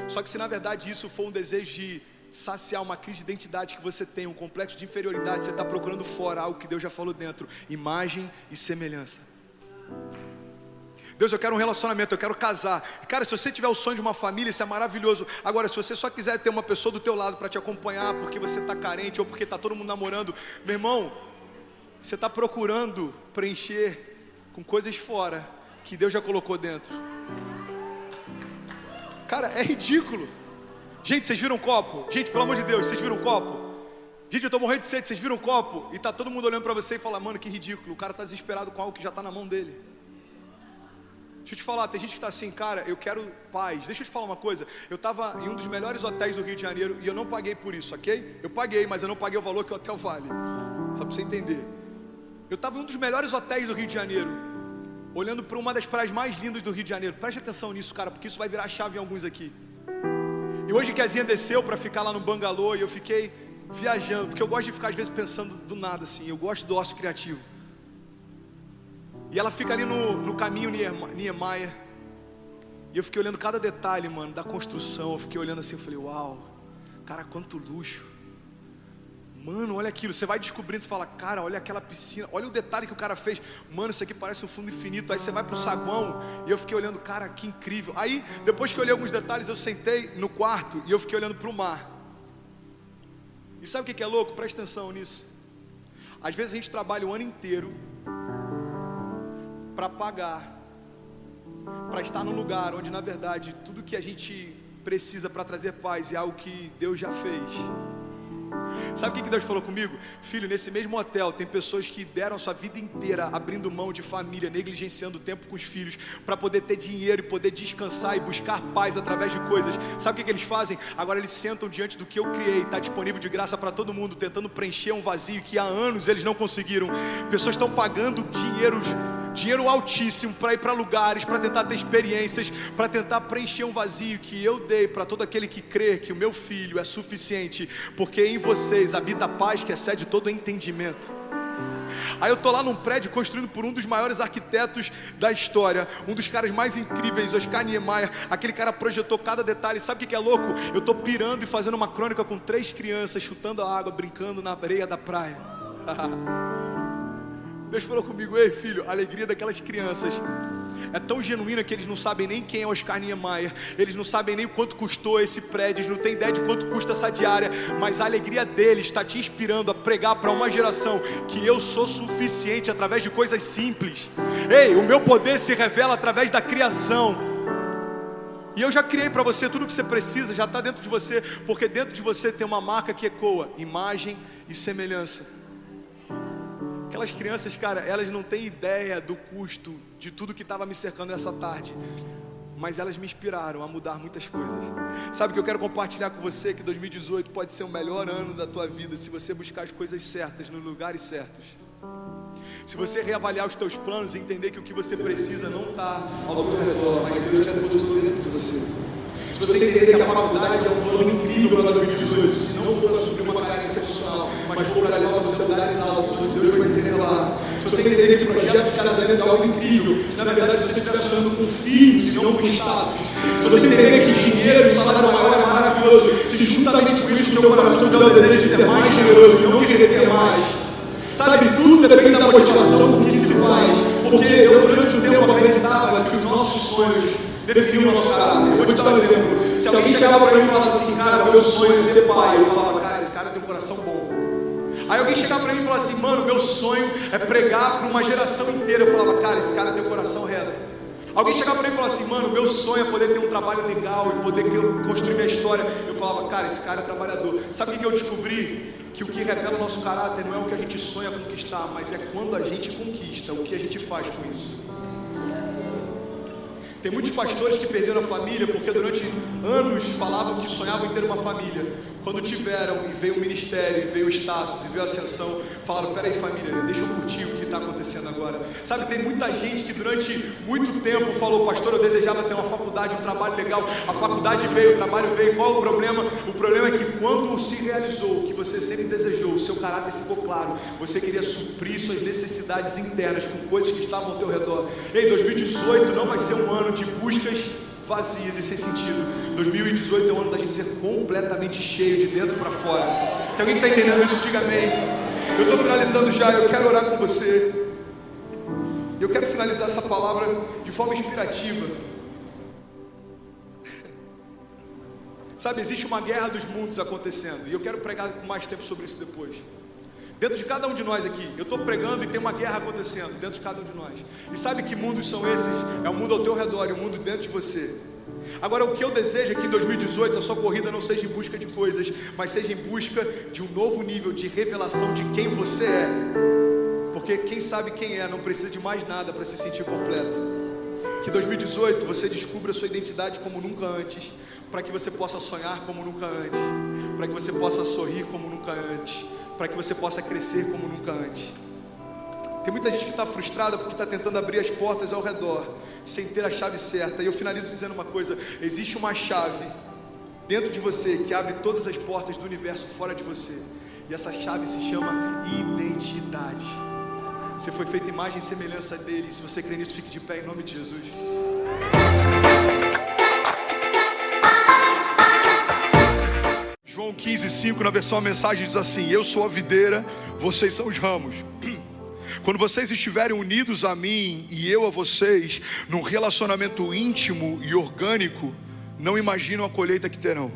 Só que se na verdade isso for um desejo de saciar uma crise de identidade que você tem, um complexo de inferioridade, você está procurando fora algo que Deus já falou dentro: imagem e semelhança. Deus, eu quero um relacionamento, eu quero casar. Cara, se você tiver o sonho de uma família, isso é maravilhoso. Agora, se você só quiser ter uma pessoa do teu lado para te acompanhar, porque você está carente ou porque está todo mundo namorando, meu irmão, você está procurando preencher com coisas fora que Deus já colocou dentro. Cara, é ridículo. Gente, vocês viram um copo? Gente, pelo amor de Deus, vocês viram um copo? Gente, eu estou morrendo de sede, vocês viram um copo? E está todo mundo olhando para você e fala: mano, que ridículo. O cara está desesperado com algo que já está na mão dele. Deixa eu te falar, tem gente que está assim: cara, eu quero paz. Deixa eu te falar uma coisa. Eu estava em um dos melhores hotéis do Rio de Janeiro e eu não paguei por isso, ok? Eu paguei, mas eu não paguei o valor que o hotel vale. Só para você entender. Eu estava em um dos melhores hotéis do Rio de Janeiro, olhando para uma das praias mais lindas do Rio de Janeiro. Preste atenção nisso, cara, porque isso vai virar chave em alguns aqui. E hoje que a Zinha desceu para ficar lá no bangalô, e eu fiquei viajando, porque eu gosto de ficar às vezes pensando do nada assim. Eu gosto do ócio criativo. E ela fica ali no caminho Niemeyer. E eu fiquei olhando cada detalhe, mano, da construção. Eu fiquei olhando assim, eu falei: uau, cara, quanto luxo. Mano, olha aquilo. Você vai descobrindo, você fala: cara, olha aquela piscina, olha o detalhe que o cara fez. Mano, isso aqui parece um fundo infinito. Aí você vai pro saguão e eu fiquei olhando: cara, que incrível. Aí, depois que eu olhei alguns detalhes, eu sentei no quarto e eu fiquei olhando pro mar. E sabe o que é louco? Presta atenção nisso. Às vezes a gente trabalha o ano inteiro para pagar, para estar num lugar onde na verdade tudo que a gente precisa para trazer paz é algo que Deus já fez. Sabe o que Deus falou comigo? Filho, nesse mesmo hotel tem pessoas que deram a sua vida inteira abrindo mão de família, negligenciando o tempo com os filhos, para poder ter dinheiro e poder descansar e buscar paz através de coisas. Sabe o que eles fazem? Agora eles sentam diante do que eu criei, está disponível de graça para todo mundo, tentando preencher um vazio que há anos eles não conseguiram. Pessoas estão pagando dinheiro altíssimo para ir para lugares, para tentar ter experiências, para tentar preencher um vazio que eu dei para todo aquele que crê que o meu filho é suficiente, porque em vocês habita a paz que excede todo entendimento. Aí eu tô lá num prédio construído por um dos maiores arquitetos da história, um dos caras mais incríveis, Oscar Niemeyer. Aquele cara projetou cada detalhe. Sabe o que é louco? Eu tô pirando e fazendo uma crônica com 3 crianças, chutando a água, brincando na areia da praia. Deus falou comigo: ei filho, a alegria daquelas crianças é tão genuína que eles não sabem nem quem é Oscar Niemeyer, eles não sabem nem quanto custou esse prédio, eles não têm ideia de quanto custa essa diária, mas a alegria deles está te inspirando a pregar para uma geração que eu sou suficiente através de coisas simples. Ei, o meu poder se revela através da criação. E eu já criei para você tudo o que você precisa, já está dentro de você, porque dentro de você tem uma marca que ecoa: imagem e semelhança. Aquelas crianças, cara, elas não têm ideia do custo de tudo que estava me cercando nessa tarde, mas elas me inspiraram a mudar muitas coisas. Sabe o que eu quero compartilhar com você? Que 2018 pode ser o melhor ano da tua vida se você buscar as coisas certas nos lugares certos. Se você reavaliar os teus planos e entender que o que você precisa não está ao teu redor, mas Deus já depositou dentro de você. Se você entender que a faculdade é um plano incrível para 2018, se não for para suprir uma carência profissional, mas for para levar você a lugares altos, onde Deus vai se revelar. Se você entender que o projeto de casamento é algo incrível, se na verdade você estiver sonhando com filhos e não com status. Se você entender que o dinheiro, o salário maior é maravilhoso, se juntamente com isso o teu coração tiver o desejo de ser mais generoso e não de reter mais. Sabe, tudo depende da motivação com que se faz. Porque eu durante um tempo acreditava que os nossos sonhos definiam o nosso caráter. Eu vou te dar um exemplo. Se alguém chegava para mim e falasse assim: cara, meu sonho é ser pai, eu falava: cara, esse cara tem um coração bom. Aí alguém chegava para mim e falava assim: mano, meu sonho é pregar para uma geração inteira, eu falava: cara, esse cara tem um coração reto. Alguém chegava para mim e falava assim: mano, meu sonho é poder ter um trabalho legal e poder construir minha história, eu falava: cara, esse cara é trabalhador. Sabe o que eu descobri? Que o que revela o nosso caráter não é o que a gente sonha conquistar, mas é quando a gente conquista, o que a gente faz com isso. Tem muitos pastores que perderam a família porque durante anos falavam que sonhavam em ter uma família. Quando tiveram e veio o ministério, e veio o status, e veio a ascensão, falaram: peraí família, deixa eu curtir o que está acontecendo agora. Sabe, tem muita gente que durante muito tempo falou: pastor, eu desejava ter uma faculdade, um trabalho legal. A faculdade veio, o trabalho veio, qual o problema? O problema é que quando se realizou o que você sempre desejou, o seu caráter ficou claro, você queria suprir suas necessidades internas com coisas que estavam ao teu redor. Ei, 2018 não vai ser um ano de buscas vazias e sem sentido. 2018 é o ano da gente ser completamente cheio de dentro para fora. Tem alguém que está entendendo isso? Diga amém. Eu estou finalizando já, eu quero orar com você. Eu quero finalizar essa palavra de forma inspirativa. Sabe, existe uma guerra dos mundos acontecendo, e eu quero pregar com mais tempo sobre isso depois. Dentro de cada um de nós aqui, eu estou pregando e tem uma guerra acontecendo dentro de cada um de nós. E sabe que mundos são esses? É o mundo ao teu redor e o mundo dentro de você. Agora, o que eu desejo é que em 2018 a sua corrida não seja em busca de coisas, mas seja em busca de um novo nível de revelação de quem você é. Porque quem sabe quem é não precisa de mais nada para se sentir completo. Que 2018 você descubra a sua identidade como nunca antes, para que você possa sonhar como nunca antes, para que você possa sorrir como nunca antes, para que você possa crescer como nunca antes. Tem muita gente que está frustrada porque está tentando abrir as portas ao redor, sem ter a chave certa. E eu finalizo dizendo uma coisa: existe uma chave dentro de você que abre todas as portas do universo fora de você. E essa chave se chama identidade. Você foi feito imagem e semelhança dele. Se você crê nisso, fique de pé em nome de Jesus. João 15:5 na versão a mensagem diz assim: eu sou a videira, vocês são os ramos. Quando vocês estiverem unidos a mim e eu a vocês, num relacionamento íntimo e orgânico, não imaginam a colheita que terão.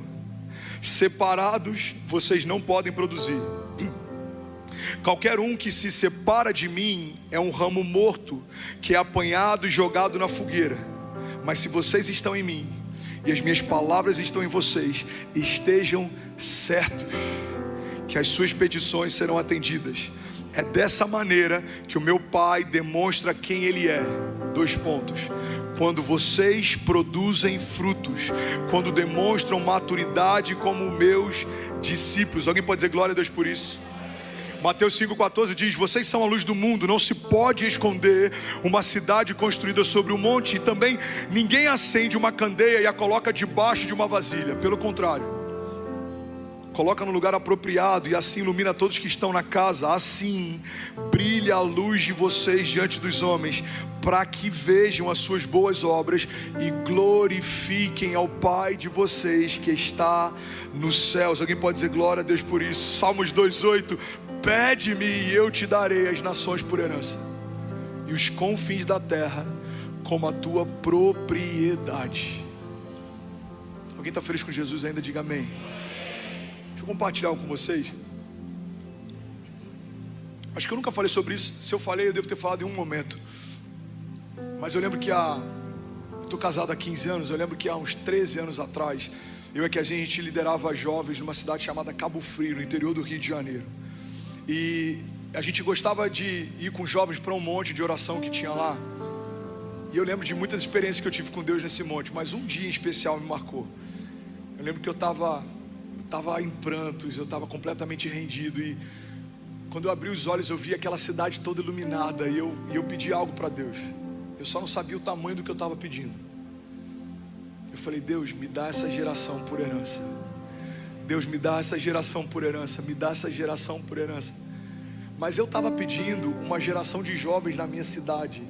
Separados, vocês não podem produzir. Qualquer um que se separa de mim é um ramo morto, que é apanhado e jogado na fogueira. Mas se vocês estão em mim e as minhas palavras estão em vocês, estejam certos que as suas petições serão atendidas. É dessa maneira que o meu Pai demonstra quem Ele é. 2 pontos. Quando vocês produzem frutos, quando demonstram maturidade como meus discípulos. Alguém pode dizer glória a Deus por isso? Mateus 5,14 diz: vocês são a luz do mundo, não se pode esconder uma cidade construída sobre um monte. E também ninguém acende uma candeia e a coloca debaixo de uma vasilha. Pelo contrário, coloca no lugar apropriado e assim ilumina todos que estão na casa. Assim brilha a luz de vocês diante dos homens, para que vejam as suas boas obras e glorifiquem ao Pai de vocês que está nos céus. Alguém pode dizer glória a Deus por isso? Salmos 2:8: pede-me e eu te darei as nações por herança e os confins da terra como a tua propriedade. Alguém está feliz com Jesus ainda? Diga amém. Deixa eu compartilhar algo com vocês. Acho que eu nunca falei sobre isso. Se eu falei, eu devo ter falado em um momento. Mas eu lembro que estou casado há 15 anos. Eu lembro que há uns 13 anos atrás, eu e a gente liderava jovens numa cidade chamada Cabo Frio, no interior do Rio de Janeiro. E a gente gostava de ir com jovens para um monte de oração que tinha lá. E eu lembro de muitas experiências que eu tive com Deus nesse monte, mas um dia em especial me marcou. Eu lembro que eu estava em prantos, eu estava completamente rendido, e quando eu abri os olhos eu vi aquela cidade toda iluminada, e eu pedi algo para Deus. Eu só não sabia o tamanho do que eu estava pedindo. Eu falei: Deus, me dá essa geração por herança. Deus, me dá essa geração por herança, me dá essa geração por herança. Mas eu estava pedindo uma geração de jovens na minha cidade.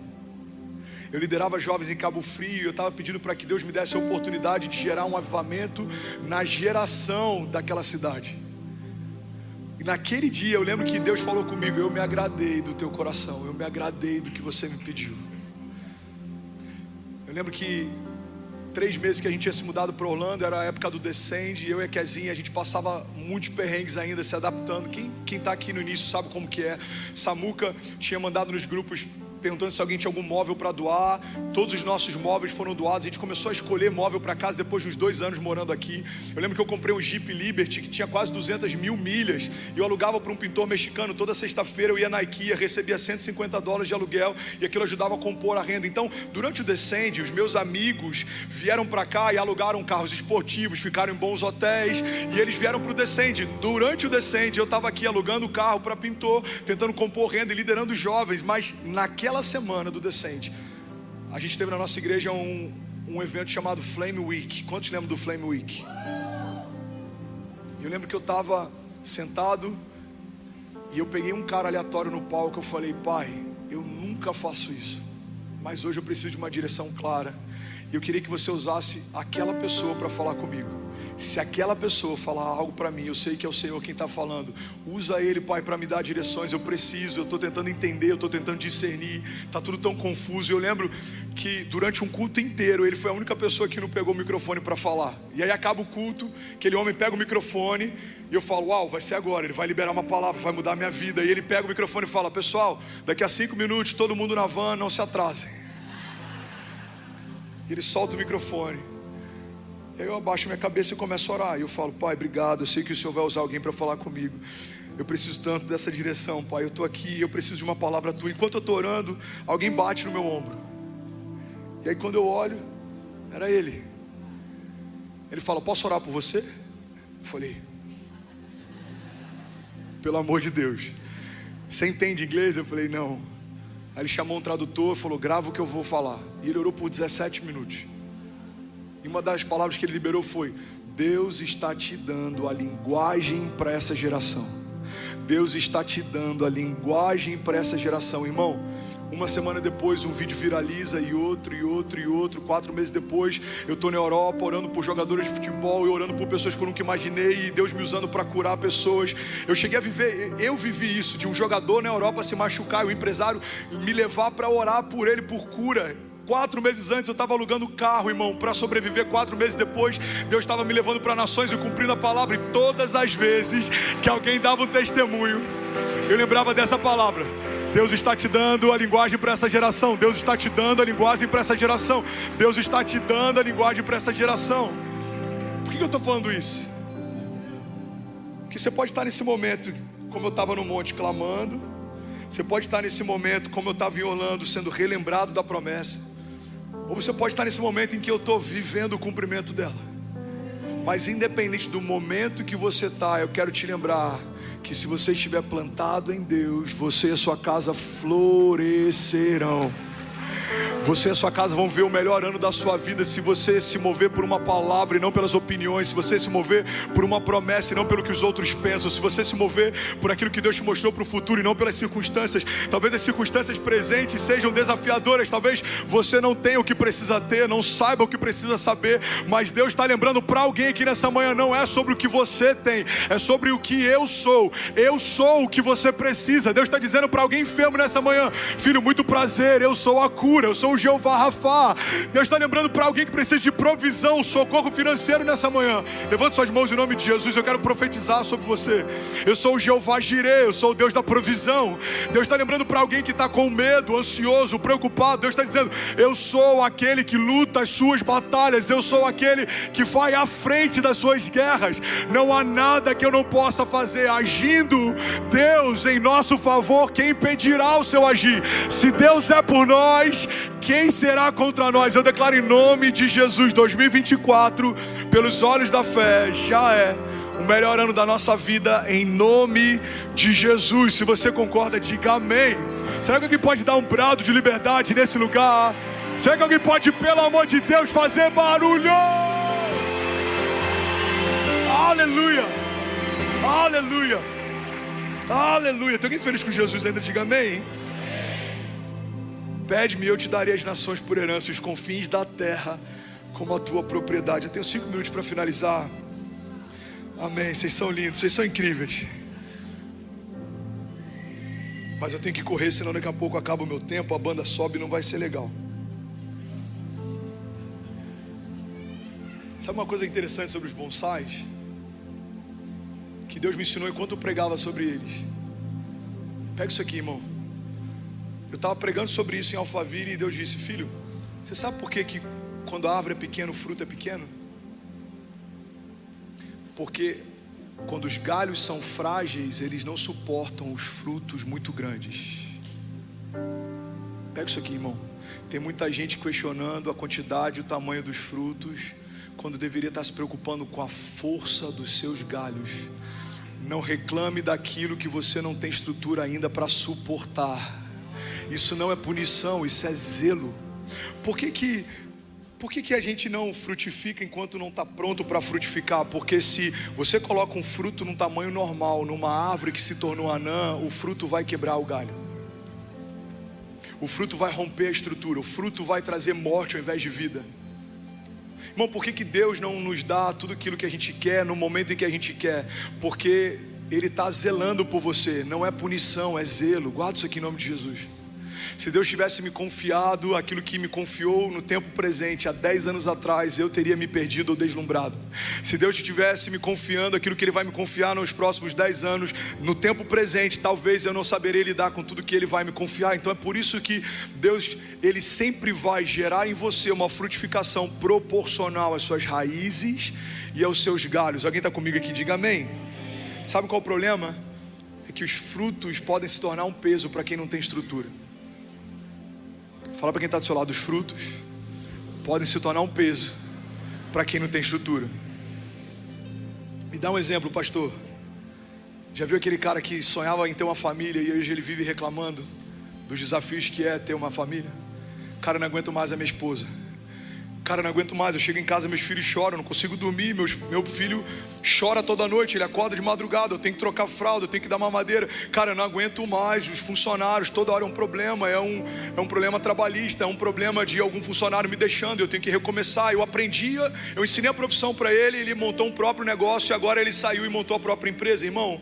Eu liderava jovens em Cabo Frio, eu estava pedindo para que Deus me desse a oportunidade de gerar um avivamento na geração daquela cidade. E naquele dia eu lembro que Deus falou comigo: eu me agradei do teu coração, eu me agradei do que você me pediu. Eu lembro que 3 meses que a gente tinha se mudado para Orlando, era a época do Descende, eu e a Kezinha, a gente passava muitos perrengues ainda, se adaptando. Quem está aqui no início sabe como que é. Samuca tinha mandado nos grupos perguntando se alguém tinha algum móvel para doar. Todos os nossos móveis foram doados. A gente começou a escolher móvel para casa depois de uns 2 anos morando aqui. Eu lembro que eu comprei um Jeep Liberty que tinha quase 200 mil milhas, e eu alugava para um pintor mexicano. Toda sexta-feira eu ia na IKEA, recebia $150 de aluguel, e aquilo ajudava a compor a renda. Então, durante o Descende, os meus amigos vieram para cá e alugaram carros esportivos, ficaram em bons hotéis, e eles vieram para o Descende. Durante o Descende eu estava aqui alugando carro para pintor, tentando compor renda e liderando os jovens. Mas naquela semana do Descende, a gente teve na nossa igreja um evento chamado Flame Week. Quantos lembram do Flame Week? Eu lembro que eu estava sentado e eu peguei um cara aleatório no palco. Eu falei: Pai, eu nunca faço isso, mas hoje eu preciso de uma direção clara, e eu queria que você usasse aquela pessoa para falar comigo. Se aquela pessoa falar algo para mim, eu sei que é o Senhor quem está falando. Usa ele, Pai, para me dar direções. Eu estou tentando entender, eu estou tentando discernir. Está tudo tão confuso. Eu lembro que durante um culto inteiro, ele foi a única pessoa que não pegou o microfone para falar. E aí acaba o culto, aquele homem pega o microfone, e eu falo: uau, vai ser agora, ele vai liberar uma palavra, vai mudar a minha vida. E ele pega o microfone e fala: pessoal, daqui a 5 minutos, todo mundo na van, não se atrasem. E ele solta o microfone. E aí eu abaixo minha cabeça e começo a orar. E eu falo: Pai, obrigado, eu sei que o Senhor vai usar alguém para falar comigo. Eu preciso tanto dessa direção, Pai. Eu estou aqui, eu preciso de uma palavra tua. Enquanto eu estou orando, alguém bate no meu ombro. E aí quando eu olho, era ele. Ele fala: posso orar por você? Eu falei: pelo amor de Deus, você entende inglês? Eu falei: não. Aí ele chamou um tradutor e falou: grava o que eu vou falar. E ele orou por 17 minutos. E uma das palavras que ele liberou foi: Deus está te dando a linguagem para essa geração. Deus está te dando a linguagem para essa geração. Irmão, uma semana depois um vídeo viraliza, e outro, e outro, e outro. 4 meses depois eu estou na Europa orando por jogadores de futebol, e orando por pessoas que eu nunca imaginei, e Deus me usando para curar pessoas. Eu vivi isso, de um jogador na Europa se machucar e o empresário me levar para orar por ele, por cura. 4 meses antes eu estava alugando carro, irmão, para sobreviver. 4 meses depois, Deus estava me levando para nações e cumprindo a palavra. E todas as vezes que alguém dava um testemunho, eu lembrava dessa palavra: Deus está te dando a linguagem para essa geração. Deus está te dando a linguagem para essa geração. Deus está te dando a linguagem para essa geração. Por que eu estou falando isso? Porque você pode estar nesse momento como eu estava no monte clamando. Você pode estar nesse momento como eu estava em Orlando, sendo relembrado da promessa. Ou você pode estar nesse momento em que eu estou vivendo o cumprimento dela. Mas independente do momento que você está, eu quero te lembrar que se você estiver plantado em Deus, você e a sua casa florescerão. Você e a sua casa vão ver o melhor ano da sua vida se você se mover por uma palavra e não pelas opiniões, se você se mover por uma promessa e não pelo que os outros pensam, se você se mover por aquilo que Deus te mostrou para o futuro e não pelas circunstâncias. Talvez as circunstâncias presentes sejam desafiadoras, talvez você não tenha o que precisa ter, não saiba o que precisa saber, mas Deus está lembrando para alguém que nessa manhã não é sobre o que você tem, é sobre o que eu sou o que você precisa. Deus está dizendo para alguém enfermo nessa manhã: filho, muito prazer, eu sou a cura, eu sou o Jeová Rafá. Deus está lembrando para alguém que precisa de provisão, socorro financeiro nessa manhã. Levante suas mãos em nome de Jesus, eu quero profetizar sobre você. Eu sou o Jeová Jireh, eu sou o Deus da provisão. Deus está lembrando para alguém que está com medo, ansioso, preocupado. Deus está dizendo: eu sou aquele que luta as suas batalhas, eu sou aquele que vai à frente das suas guerras. Não há nada que eu não possa fazer. Agindo Deus em nosso favor, quem impedirá o seu agir? Se Deus é por nós, quem será contra nós? Eu declaro em nome de Jesus, 2024, pelos olhos da fé, já é o melhor ano da nossa vida, em nome de Jesus. Se você concorda, diga amém. Será que alguém pode dar um brado de liberdade nesse lugar? Será que alguém pode, pelo amor de Deus, fazer barulho? Aleluia, aleluia, aleluia. Tem alguém feliz com Jesus ainda? Diga amém. Pede-me e eu te darei as nações por herança, os confins da terra como a tua propriedade. Eu tenho 5 minutos para finalizar. Amém, vocês são lindos, vocês são incríveis. Mas eu tenho que correr, senão daqui a pouco acaba o meu tempo, a banda sobe e não vai ser legal. Sabe uma coisa interessante sobre os bonsais? Que Deus me ensinou enquanto eu pregava sobre eles. Pega isso aqui, irmão. Eu estava pregando sobre isso em Alphaville e Deus disse: filho, você sabe por que quando a árvore é pequena, o fruto é pequeno? Porque quando os galhos são frágeis, eles não suportam os frutos muito grandes. Pega isso aqui, irmão. Tem muita gente questionando a quantidade e o tamanho dos frutos, quando deveria estar se preocupando com a força dos seus galhos. Não reclame daquilo que você não tem estrutura ainda para suportar. Isso não é punição, isso é zelo. Por que a gente não frutifica enquanto não está pronto para frutificar? Porque se você coloca um fruto num tamanho normal, numa árvore que se tornou anã, o fruto vai quebrar o galho. O fruto vai romper a estrutura, o fruto vai trazer morte ao invés de vida. Irmão, por que Deus não nos dá tudo aquilo que a gente quer no momento em que a gente quer? Porque Ele está zelando por você, não é punição, é zelo. Guarda isso aqui em nome de Jesus. Se Deus tivesse me confiado aquilo que me confiou no tempo presente, há 10 anos atrás, eu teria me perdido ou deslumbrado. Se Deus tivesse me confiando aquilo que Ele vai me confiar nos próximos 10 anos, no tempo presente, talvez eu não saberia lidar com tudo que Ele vai me confiar. Então é por isso que Deus, Ele sempre vai gerar em você uma frutificação proporcional às suas raízes e aos seus galhos. Alguém está comigo aqui? Diga amém. Sabe qual é o problema? É que os frutos podem se tornar um peso para quem não tem estrutura. Fala para quem está do seu lado: os frutos podem se tornar um peso para quem não tem estrutura. Me dá um exemplo, pastor. Já viu aquele cara que sonhava em ter uma família e hoje ele vive reclamando dos desafios que é ter uma família? Cara, não aguento mais a minha esposa. Cara, não aguento mais, eu chego em casa, meus filhos choram, não consigo dormir, meu filho chora toda noite, ele acorda de madrugada, eu tenho que trocar fralda, eu tenho que dar mamadeira. Cara, eu não aguento mais, os funcionários, toda hora é um problema, é um problema trabalhista, é um problema de algum funcionário me deixando, eu tenho que recomeçar. Eu ensinei a profissão para ele, ele montou um próprio negócio e agora ele saiu e montou a própria empresa. Irmão,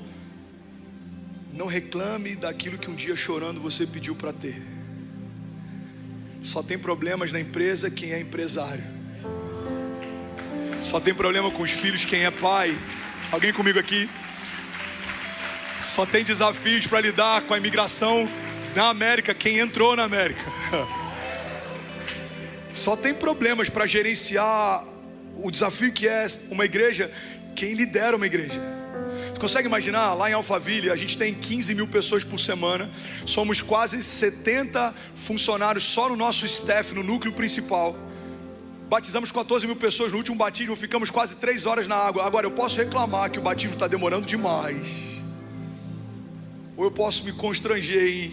não reclame daquilo que um dia chorando você pediu para ter. Só tem problemas na empresa quem é empresário. Só tem problema com os filhos quem é pai. Alguém comigo aqui? Só tem desafios para lidar com a imigração na América quem entrou na América. Só tem problemas para gerenciar o desafio que é uma igreja quem lidera uma igreja. Você consegue imaginar? Lá em Alphaville a gente tem 15 mil pessoas por semana. Somos quase 70 funcionários só no nosso staff, no núcleo principal. Batizamos 14 mil pessoas no último batismo, ficamos quase 3 horas na água. Agora eu posso reclamar que o batismo está demorando demais, ou eu posso me constranger em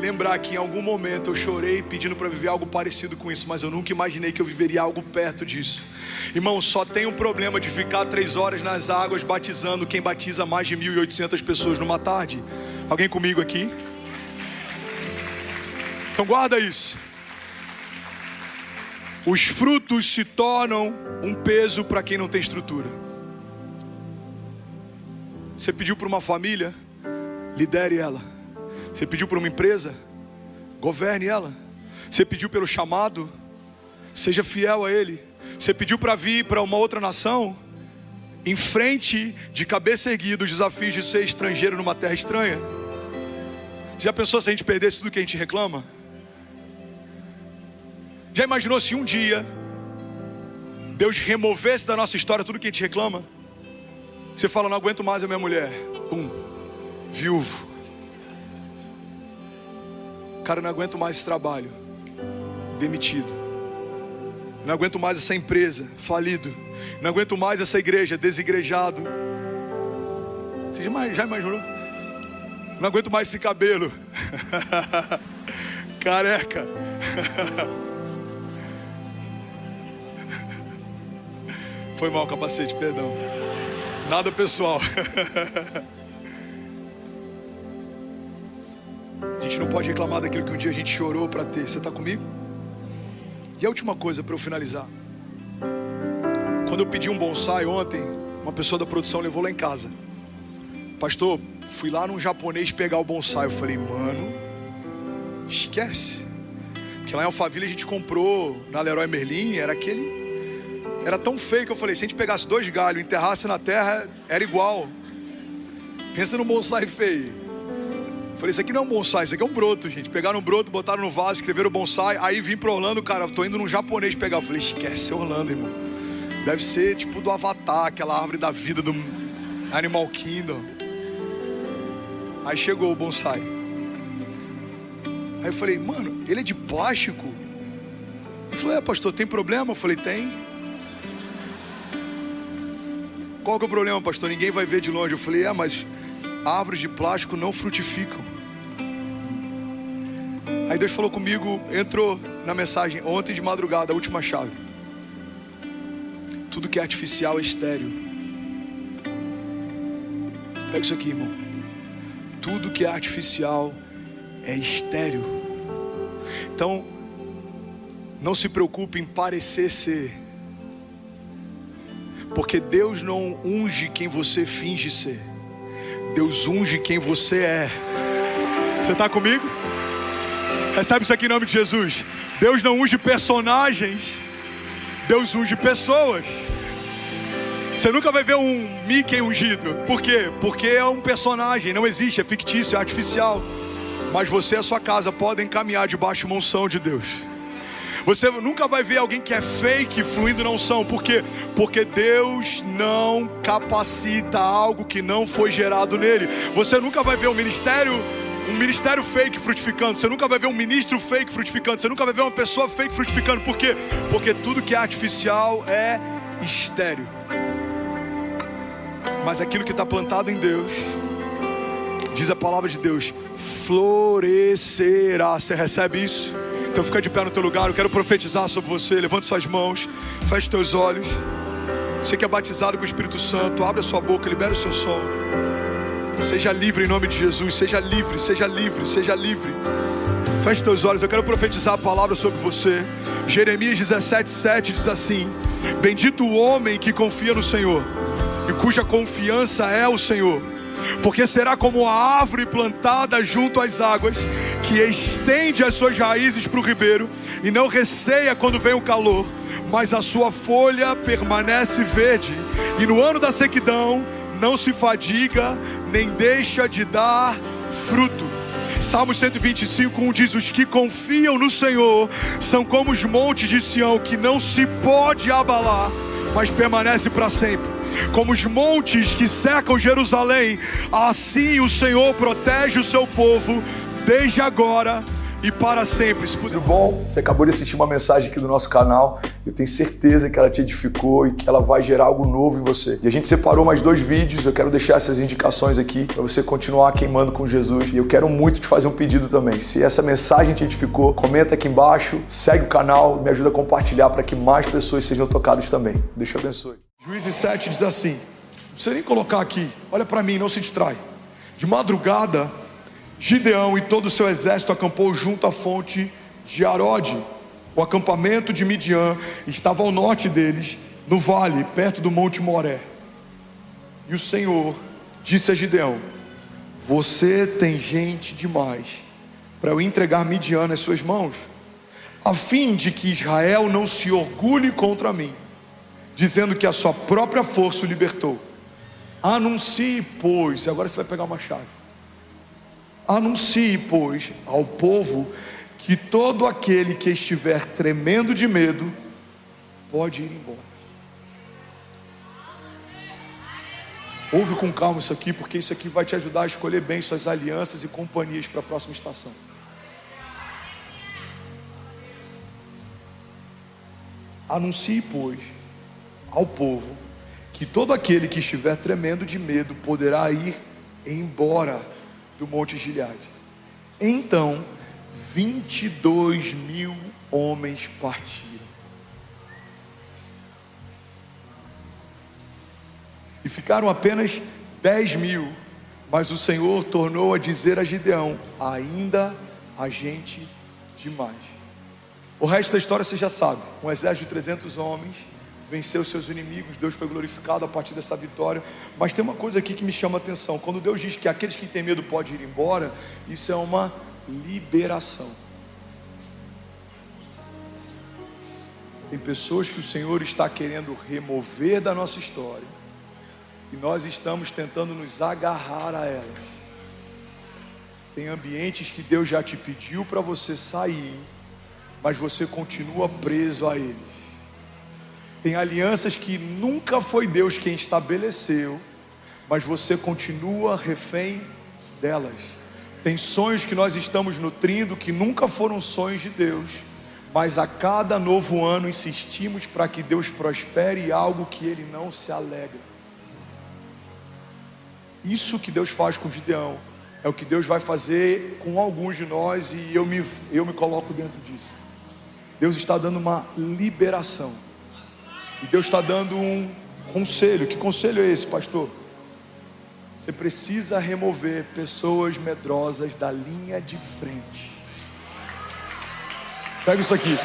lembrar que em algum momento eu chorei pedindo para viver algo parecido com isso, mas eu nunca imaginei que eu viveria algo perto disso. Irmão, só tem um problema de ficar 3 horas nas águas batizando quem batiza mais de 1.800 pessoas numa tarde. Alguém comigo aqui? Então guarda isso. Os frutos se tornam um peso para quem não tem estrutura. Você pediu para uma família, lidere ela. Você pediu para uma empresa, governe ela. Você pediu pelo chamado, seja fiel a ele. Você pediu para vir para uma outra nação, enfrente de cabeça erguida os desafios de ser estrangeiro numa terra estranha. Você já pensou se a gente perdesse tudo que a gente reclama? Já imaginou se um dia Deus removesse da nossa história tudo que a gente reclama? Você fala, não aguento mais a minha mulher. Viúvo. Cara, eu não aguento mais esse trabalho. Demitido. Não aguento mais essa empresa. Falido. Não aguento mais essa igreja. Desigrejado. Você já imaginou? Não aguento mais esse cabelo. Careca. Foi mal o capacete, perdão. Nada pessoal. A gente não pode reclamar daquilo que um dia a gente chorou para ter. Você está comigo? E a última coisa para eu finalizar. Quando eu pedi um bonsai ontem, uma pessoa da produção levou lá em casa. Pastor, fui lá num japonês pegar o bonsai. Eu falei, mano, esquece. Porque lá em Alphaville a gente comprou na Leroy Merlin, era tão feio que eu falei, se a gente pegasse 2 galhos e enterrasse na terra, era igual. Pensa num bonsai feio. Eu falei, isso aqui não é um bonsai, isso aqui é um broto, gente. Pegaram um broto, botaram no vaso, escreveram bonsai. Aí vim pro Orlando, cara, tô indo num japonês pegar. Eu falei, esquece, é Orlando, irmão. Deve ser tipo do Avatar, aquela árvore da vida do Animal Kingdom. Aí chegou o bonsai. Aí eu falei, mano, ele é de plástico? Ele falou, pastor, tem problema? Eu falei, tem. Qual que é o problema, pastor? Ninguém vai ver de longe. Eu falei, mas árvores de plástico não frutificam. Aí Deus falou comigo, entrou na mensagem ontem de madrugada, a última chave. Tudo que é artificial é estéril. Pega isso aqui, irmão. Tudo que é artificial é estéril. Então, não se preocupe em parecer ser. Porque Deus não unge quem você finge ser. Deus unge quem você é. Você está comigo? Recebe isso aqui em nome de Jesus. Deus não unge personagens. Deus unge pessoas. Você nunca vai ver um Mickey ungido. Por quê? Porque é um personagem. Não existe, é fictício, é artificial. Mas você e a sua casa podem caminhar debaixo de uma unção de Deus. Você nunca vai ver alguém que é fake fluindo na unção. Por quê? Porque Deus não capacita algo que não foi gerado nele. Você nunca vai ver um ministério fake frutificando. Você nunca vai ver um ministro fake frutificando. Você nunca vai ver uma pessoa fake frutificando. Por quê? Porque tudo que é artificial é estéril. Mas aquilo que está plantado em Deus, diz a palavra de Deus, florescerá. Você recebe isso? Então fica de pé no teu lugar, eu quero profetizar sobre você. Levante suas mãos, feche teus olhos. Você que é batizado com o Espírito Santo, abre a sua boca, libera o seu som. Seja livre em nome de Jesus, seja livre, seja livre, seja livre. Feche teus olhos, eu quero profetizar a palavra sobre você. Jeremias 17:7 diz assim: bendito o homem que confia no Senhor e cuja confiança é o Senhor, porque será como a árvore plantada junto às águas, que estende as suas raízes para o ribeiro e não receia quando vem o calor, mas a sua folha permanece verde, e no ano da sequidão não se fadiga, nem deixa de dar fruto. Salmo 125:1 diz: os que confiam no Senhor são como os montes de Sião, que não se pode abalar, mas permanece para sempre. Como os montes que cercam Jerusalém, assim o Senhor protege o seu povo, desde agora e para sempre. Tudo bom? Você acabou de assistir uma mensagem aqui do nosso canal. Eu tenho certeza que ela te edificou e que ela vai gerar algo novo em você. E a gente separou mais 2 vídeos. Eu quero deixar essas indicações aqui para você continuar queimando com Jesus. E eu quero muito te fazer um pedido também. Se essa mensagem te edificou, comenta aqui embaixo, segue o canal, me ajuda a compartilhar para que mais pessoas sejam tocadas também. Deus te abençoe. Juízes 7 diz assim, não precisa nem colocar aqui, olha para mim, não se distrai. De madrugada, Gideão e todo o seu exército acampou junto à fonte de Arode. O acampamento de Midian estava ao norte deles, no vale, perto do monte Moré. E o Senhor disse a Gideão, você tem gente demais para eu entregar Midian nas suas mãos, a fim de que Israel não se orgulhe contra mim, dizendo que a sua própria força o libertou. Anuncie, pois, agora você vai pegar uma chave. Anuncie, pois, ao povo que todo aquele que estiver tremendo de medo pode ir embora. Ouve com calma isso aqui, porque isso aqui vai te ajudar a escolher bem suas alianças e companhias para a próxima estação. Anuncie, pois, ao povo que todo aquele que estiver tremendo de medo poderá ir embora do Monte Gileade. Então 22.000 homens partiram. E ficaram apenas 10.000. Mas o Senhor tornou a dizer a Gideão, ainda há gente demais. O resto da história você já sabe. Um exército de 300 homens venceu seus inimigos, Deus foi glorificado a partir dessa vitória. Mas tem uma coisa aqui que me chama a atenção. Quando Deus diz que aqueles que têm medo podem ir embora, isso é uma liberação. Tem pessoas que o Senhor está querendo remover da nossa história, e nós estamos tentando nos agarrar a elas. Tem ambientes que Deus já te pediu para você sair, mas você continua preso a eles. Tem alianças que nunca foi Deus quem estabeleceu, mas você continua refém delas. Tem sonhos que nós estamos nutrindo que nunca foram sonhos de Deus, mas a cada novo ano insistimos para que Deus prospere algo que Ele não se alegra. Isso que Deus faz com Gideão é o que Deus vai fazer com alguns de nós, e eu me coloco dentro disso. Deus está dando uma liberação. E Deus está dando um conselho. Que conselho é esse, pastor? Você precisa remover pessoas medrosas da linha de frente. Pega isso aqui.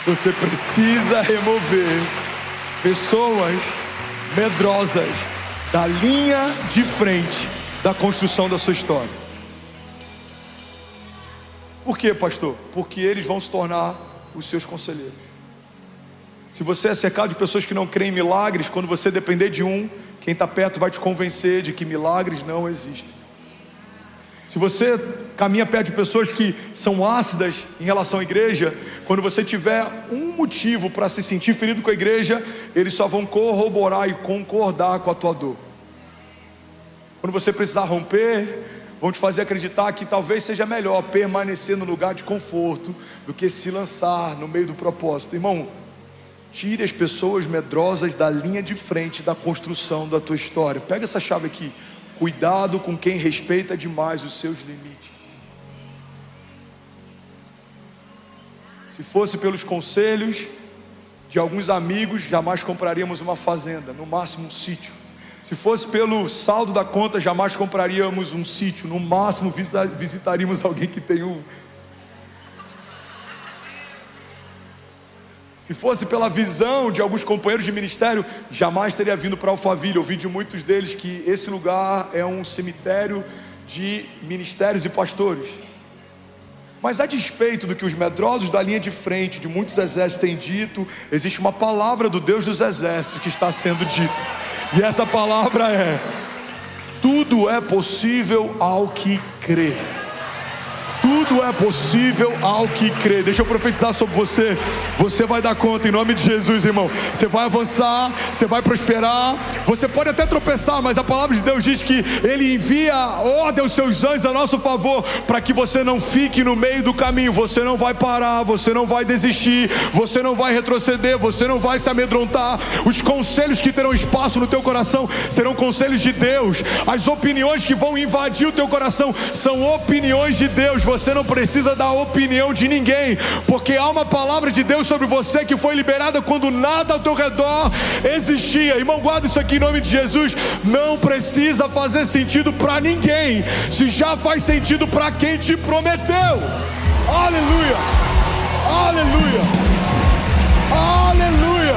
Você precisa remover pessoas medrosas da linha de frente da construção da sua história. Por quê, pastor? Porque eles vão se tornar os seus conselheiros. Se você é cercado de pessoas que não creem em milagres, quando você depender de um, quem está perto vai te convencer de que milagres não existem. Se você caminha perto de pessoas que são ácidas em relação à igreja, quando você tiver um motivo para se sentir ferido com a igreja, eles só vão corroborar e concordar com a tua dor. Quando você precisar romper, vão te fazer acreditar que talvez seja melhor permanecer no lugar de conforto do que se lançar no meio do propósito. Irmão, tire as pessoas medrosas da linha de frente da construção da tua história. Pega essa chave aqui. Cuidado com quem respeita demais os seus limites. Se fosse pelos conselhos de alguns amigos, jamais compraríamos uma fazenda, no máximo um sítio. Se fosse pelo saldo da conta, jamais compraríamos um sítio, no máximo visitaríamos alguém que tem um. Se fosse pela visão de alguns companheiros de ministério, jamais teria vindo para Alphaville. Eu ouvi de muitos deles que esse lugar é um cemitério de ministérios e pastores. Mas a despeito do que os medrosos da linha de frente de muitos exércitos têm dito, existe uma palavra do Deus dos exércitos que está sendo dita. E essa palavra é: tudo é possível ao que crê. Tudo é possível ao que crê. Deixa eu profetizar sobre você. Você vai dar conta em nome de Jesus, irmão. Você vai avançar, você vai prosperar. Você pode até tropeçar, mas a palavra de Deus diz que Ele envia ordem aos seus anjos a nosso favor, para que você não fique no meio do caminho. Você não vai parar, você não vai desistir, você não vai retroceder, você não vai se amedrontar. Os conselhos que terão espaço no teu coração serão conselhos de Deus. As opiniões que vão invadir o teu coração são opiniões de Deus. Você não precisa da opinião de ninguém, porque há uma palavra de Deus sobre você que foi liberada quando nada ao teu redor existia. Irmão, guarda isso aqui em nome de Jesus. Não precisa fazer sentido para ninguém, se já faz sentido para quem te prometeu. Aleluia, aleluia, aleluia,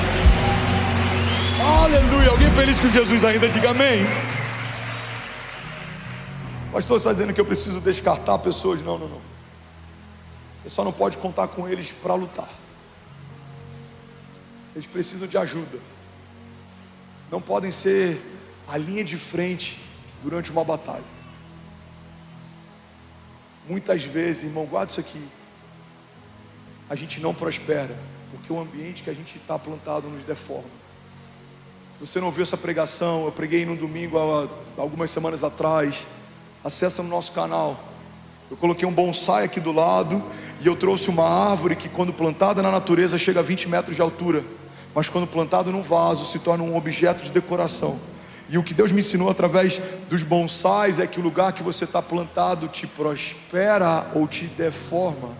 aleluia. Alguém feliz com Jesus ainda? Diga amém. Pastor, está dizendo que eu preciso descartar pessoas? Não. Você só não pode contar com eles para lutar. Eles precisam de ajuda. Não podem ser a linha de frente durante uma batalha. Muitas vezes, irmão, guarda isso aqui, a gente não prospera porque o ambiente que a gente está plantado nos deforma. Se você não viu essa pregação, eu preguei num domingo há algumas semanas atrás. Acessa no nosso canal. Eu coloquei um bonsai aqui do lado, e eu trouxe uma árvore que, quando plantada na natureza, chega a 20 metros de altura, mas quando plantada num vaso se torna um objeto de decoração. E o que Deus me ensinou através dos bonsais é que o lugar que você está plantado te prospera ou te deforma.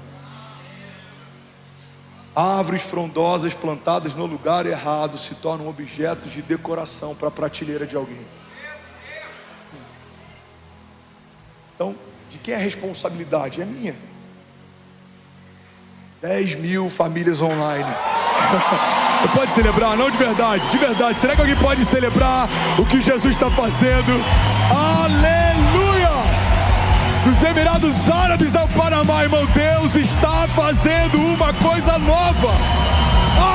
Árvores frondosas plantadas no lugar errado se tornam objetos de decoração para a prateleira de alguém. Então, de quem é a responsabilidade? É minha. 10 mil famílias online. Você pode celebrar? Não, de verdade, de verdade. Será que alguém pode celebrar o que Jesus está fazendo? Aleluia! Dos Emirados Árabes ao Panamá, irmão, Deus está fazendo uma coisa nova.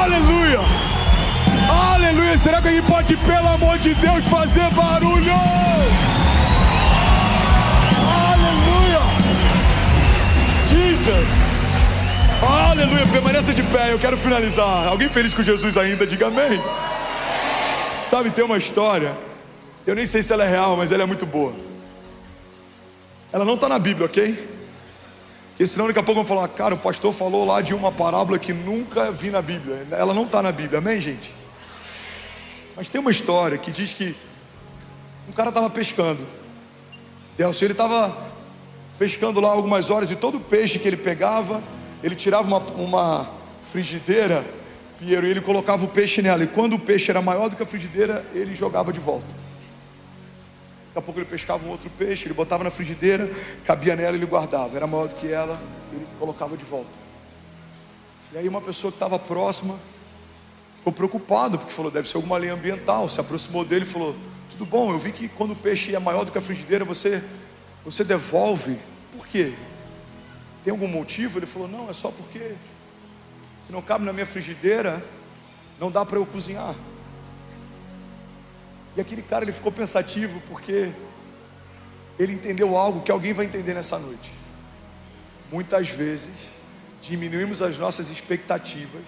Aleluia! Aleluia! Será que alguém pode, pelo amor de Deus, fazer barulho? Aleluia, permaneça de pé, eu quero finalizar. Alguém feliz com Jesus ainda? Diga amém. Sabe, tem uma história, eu nem sei se ela é real, mas ela é muito boa. Ela não está na Bíblia, ok? Porque senão daqui a pouco vão falar, cara, o pastor falou lá de uma parábola que nunca vi na Bíblia. Ela não está na Bíblia, amém, gente? Mas tem uma história que diz que um cara estava pescando. Ele estava pescando lá algumas horas, e todo peixe que ele pegava, ele tirava uma frigideira, Piero, e ele colocava o peixe nela, e quando o peixe era maior do que a frigideira, ele jogava de volta. Daqui a pouco ele pescava um outro peixe, ele botava na frigideira, cabia nela, ele guardava, era maior do que ela, ele colocava de volta. E aí uma pessoa que estava próxima ficou preocupado, porque falou, deve ser alguma lei ambiental. Se aproximou dele e falou, tudo bom, eu vi que quando o peixe é maior do que a frigideira, você devolve. Por quê? Tem algum motivo? Ele falou, não, é só porque se não cabe na minha frigideira, não dá para eu cozinhar. E aquele cara, ele ficou pensativo, porque ele entendeu algo que alguém vai entender nessa noite. Muitas vezes diminuímos as nossas expectativas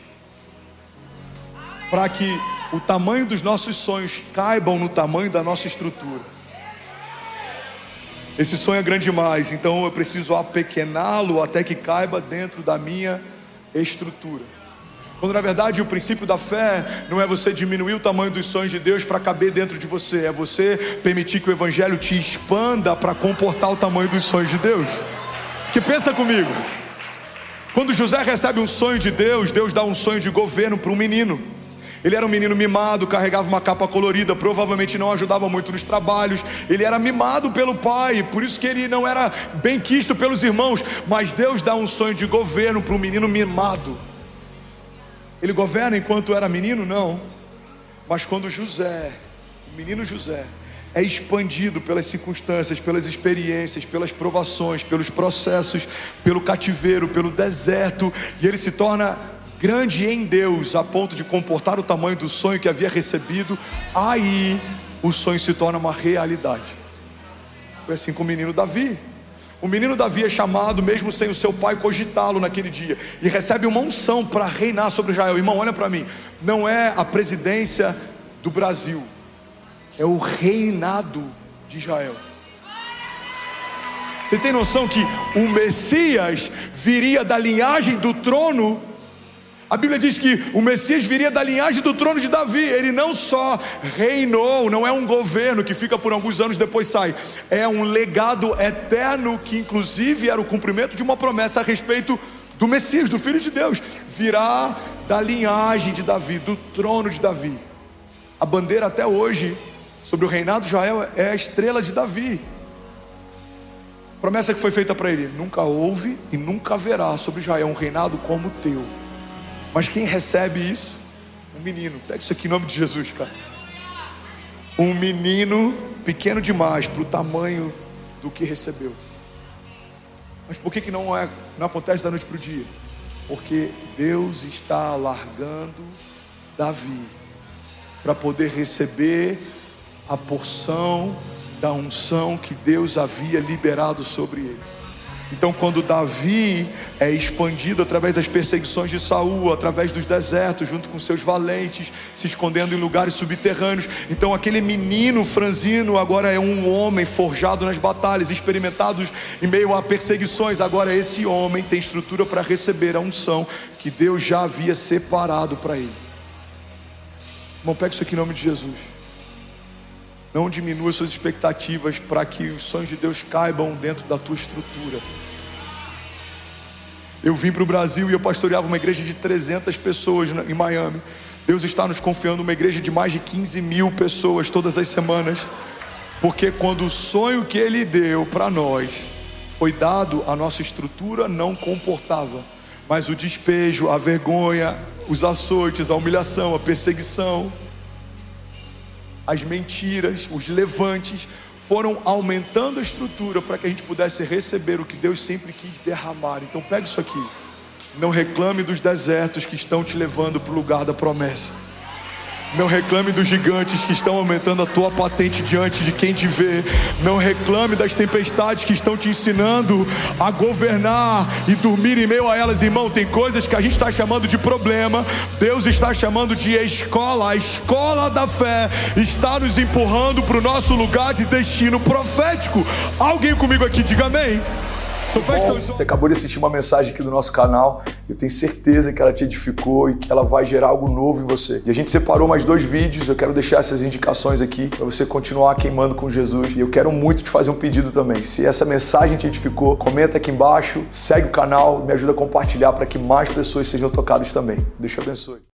para que o tamanho dos nossos sonhos caibam no tamanho da nossa estrutura. Esse sonho é grande demais, então eu preciso apequená-lo até que caiba dentro da minha estrutura. Quando na verdade o princípio da fé não é você diminuir o tamanho dos sonhos de Deus para caber dentro de você, é você permitir que o Evangelho te expanda para comportar o tamanho dos sonhos de Deus. Porque pensa comigo, quando José recebe um sonho de Deus, Deus dá um sonho de governo para um menino. Ele era um menino mimado, carregava uma capa colorida, provavelmente não ajudava muito nos trabalhos. Ele era mimado pelo pai, por isso que ele não era bem quisto pelos irmãos. Mas Deus dá um sonho de governo para um menino mimado. Ele governa enquanto era menino? Não. Mas quando José, o menino José, é expandido pelas circunstâncias, pelas experiências, pelas provações, pelos processos, pelo cativeiro, pelo deserto, e ele se torna grande em Deus, a ponto de comportar o tamanho do sonho que havia recebido, aí o sonho se torna uma realidade. Foi assim com o menino Davi. O menino Davi é chamado, mesmo sem o seu pai cogitá-lo naquele dia, e recebe uma unção para reinar sobre Israel. Irmão, olha para mim, não é a presidência do Brasil, é o reinado de Israel. Você tem noção que o Messias viria da linhagem do trono? A Bíblia diz que o Messias viria da linhagem do trono de Davi. Ele não só reinou, não é um governo que fica por alguns anos e depois sai. É um legado eterno que inclusive era o cumprimento de uma promessa a respeito do Messias, do Filho de Deus. Virá da linhagem de Davi, do trono de Davi. A bandeira até hoje sobre o reinado de Israel é a estrela de Davi. Promessa que foi feita para ele: nunca houve e nunca haverá sobre Israel um reinado como o teu. Mas quem recebe isso? Um menino. Pega isso aqui em nome de Jesus, cara. Um menino pequeno demais para o tamanho do que recebeu. Mas por que não acontece da noite para o dia? Porque Deus está alargando Davi para poder receber a porção da unção que Deus havia liberado sobre ele. Então, quando Davi é expandido através das perseguições de Saul, através dos desertos, junto com seus valentes, se escondendo em lugares subterrâneos, então aquele menino franzino agora é um homem forjado nas batalhas, experimentados em meio a perseguições. Agora esse homem tem estrutura para receber a unção que Deus já havia separado para ele. Irmão, pega isso aqui em nome de Jesus. Não diminua suas expectativas para que os sonhos de Deus caibam dentro da tua estrutura. Eu vim para o Brasil e eu pastoreava uma igreja de 300 pessoas em Miami. Deus está nos confiando uma igreja de mais de 15 mil pessoas todas as semanas. Porque quando o sonho que Ele deu para nós foi dado, a nossa estrutura não comportava. Mas o despejo, a vergonha, os açoites, a humilhação, a perseguição, as mentiras, os levantes foram aumentando a estrutura para que a gente pudesse receber o que Deus sempre quis derramar. Então pega isso aqui. Não reclame dos desertos que estão te levando para o lugar da promessa. Não reclame dos gigantes que estão aumentando a tua patente diante de quem te vê. Não reclame das tempestades que estão te ensinando a governar e dormir em meio a elas. Irmão, tem coisas que a gente está chamando de problema, Deus está chamando de escola. A escola da fé está nos empurrando para o nosso lugar de destino profético. Alguém comigo aqui, diga amém. Bom, você acabou de assistir uma mensagem aqui do nosso canal. Eu tenho certeza que ela te edificou e que ela vai gerar algo novo em você. E a gente separou mais 2 vídeos. Eu quero deixar essas indicações aqui para você continuar queimando com Jesus. E eu quero muito te fazer um pedido também. Se essa mensagem te edificou, comenta aqui embaixo, segue o canal, me ajuda a compartilhar para que mais pessoas sejam tocadas também. Deus te abençoe.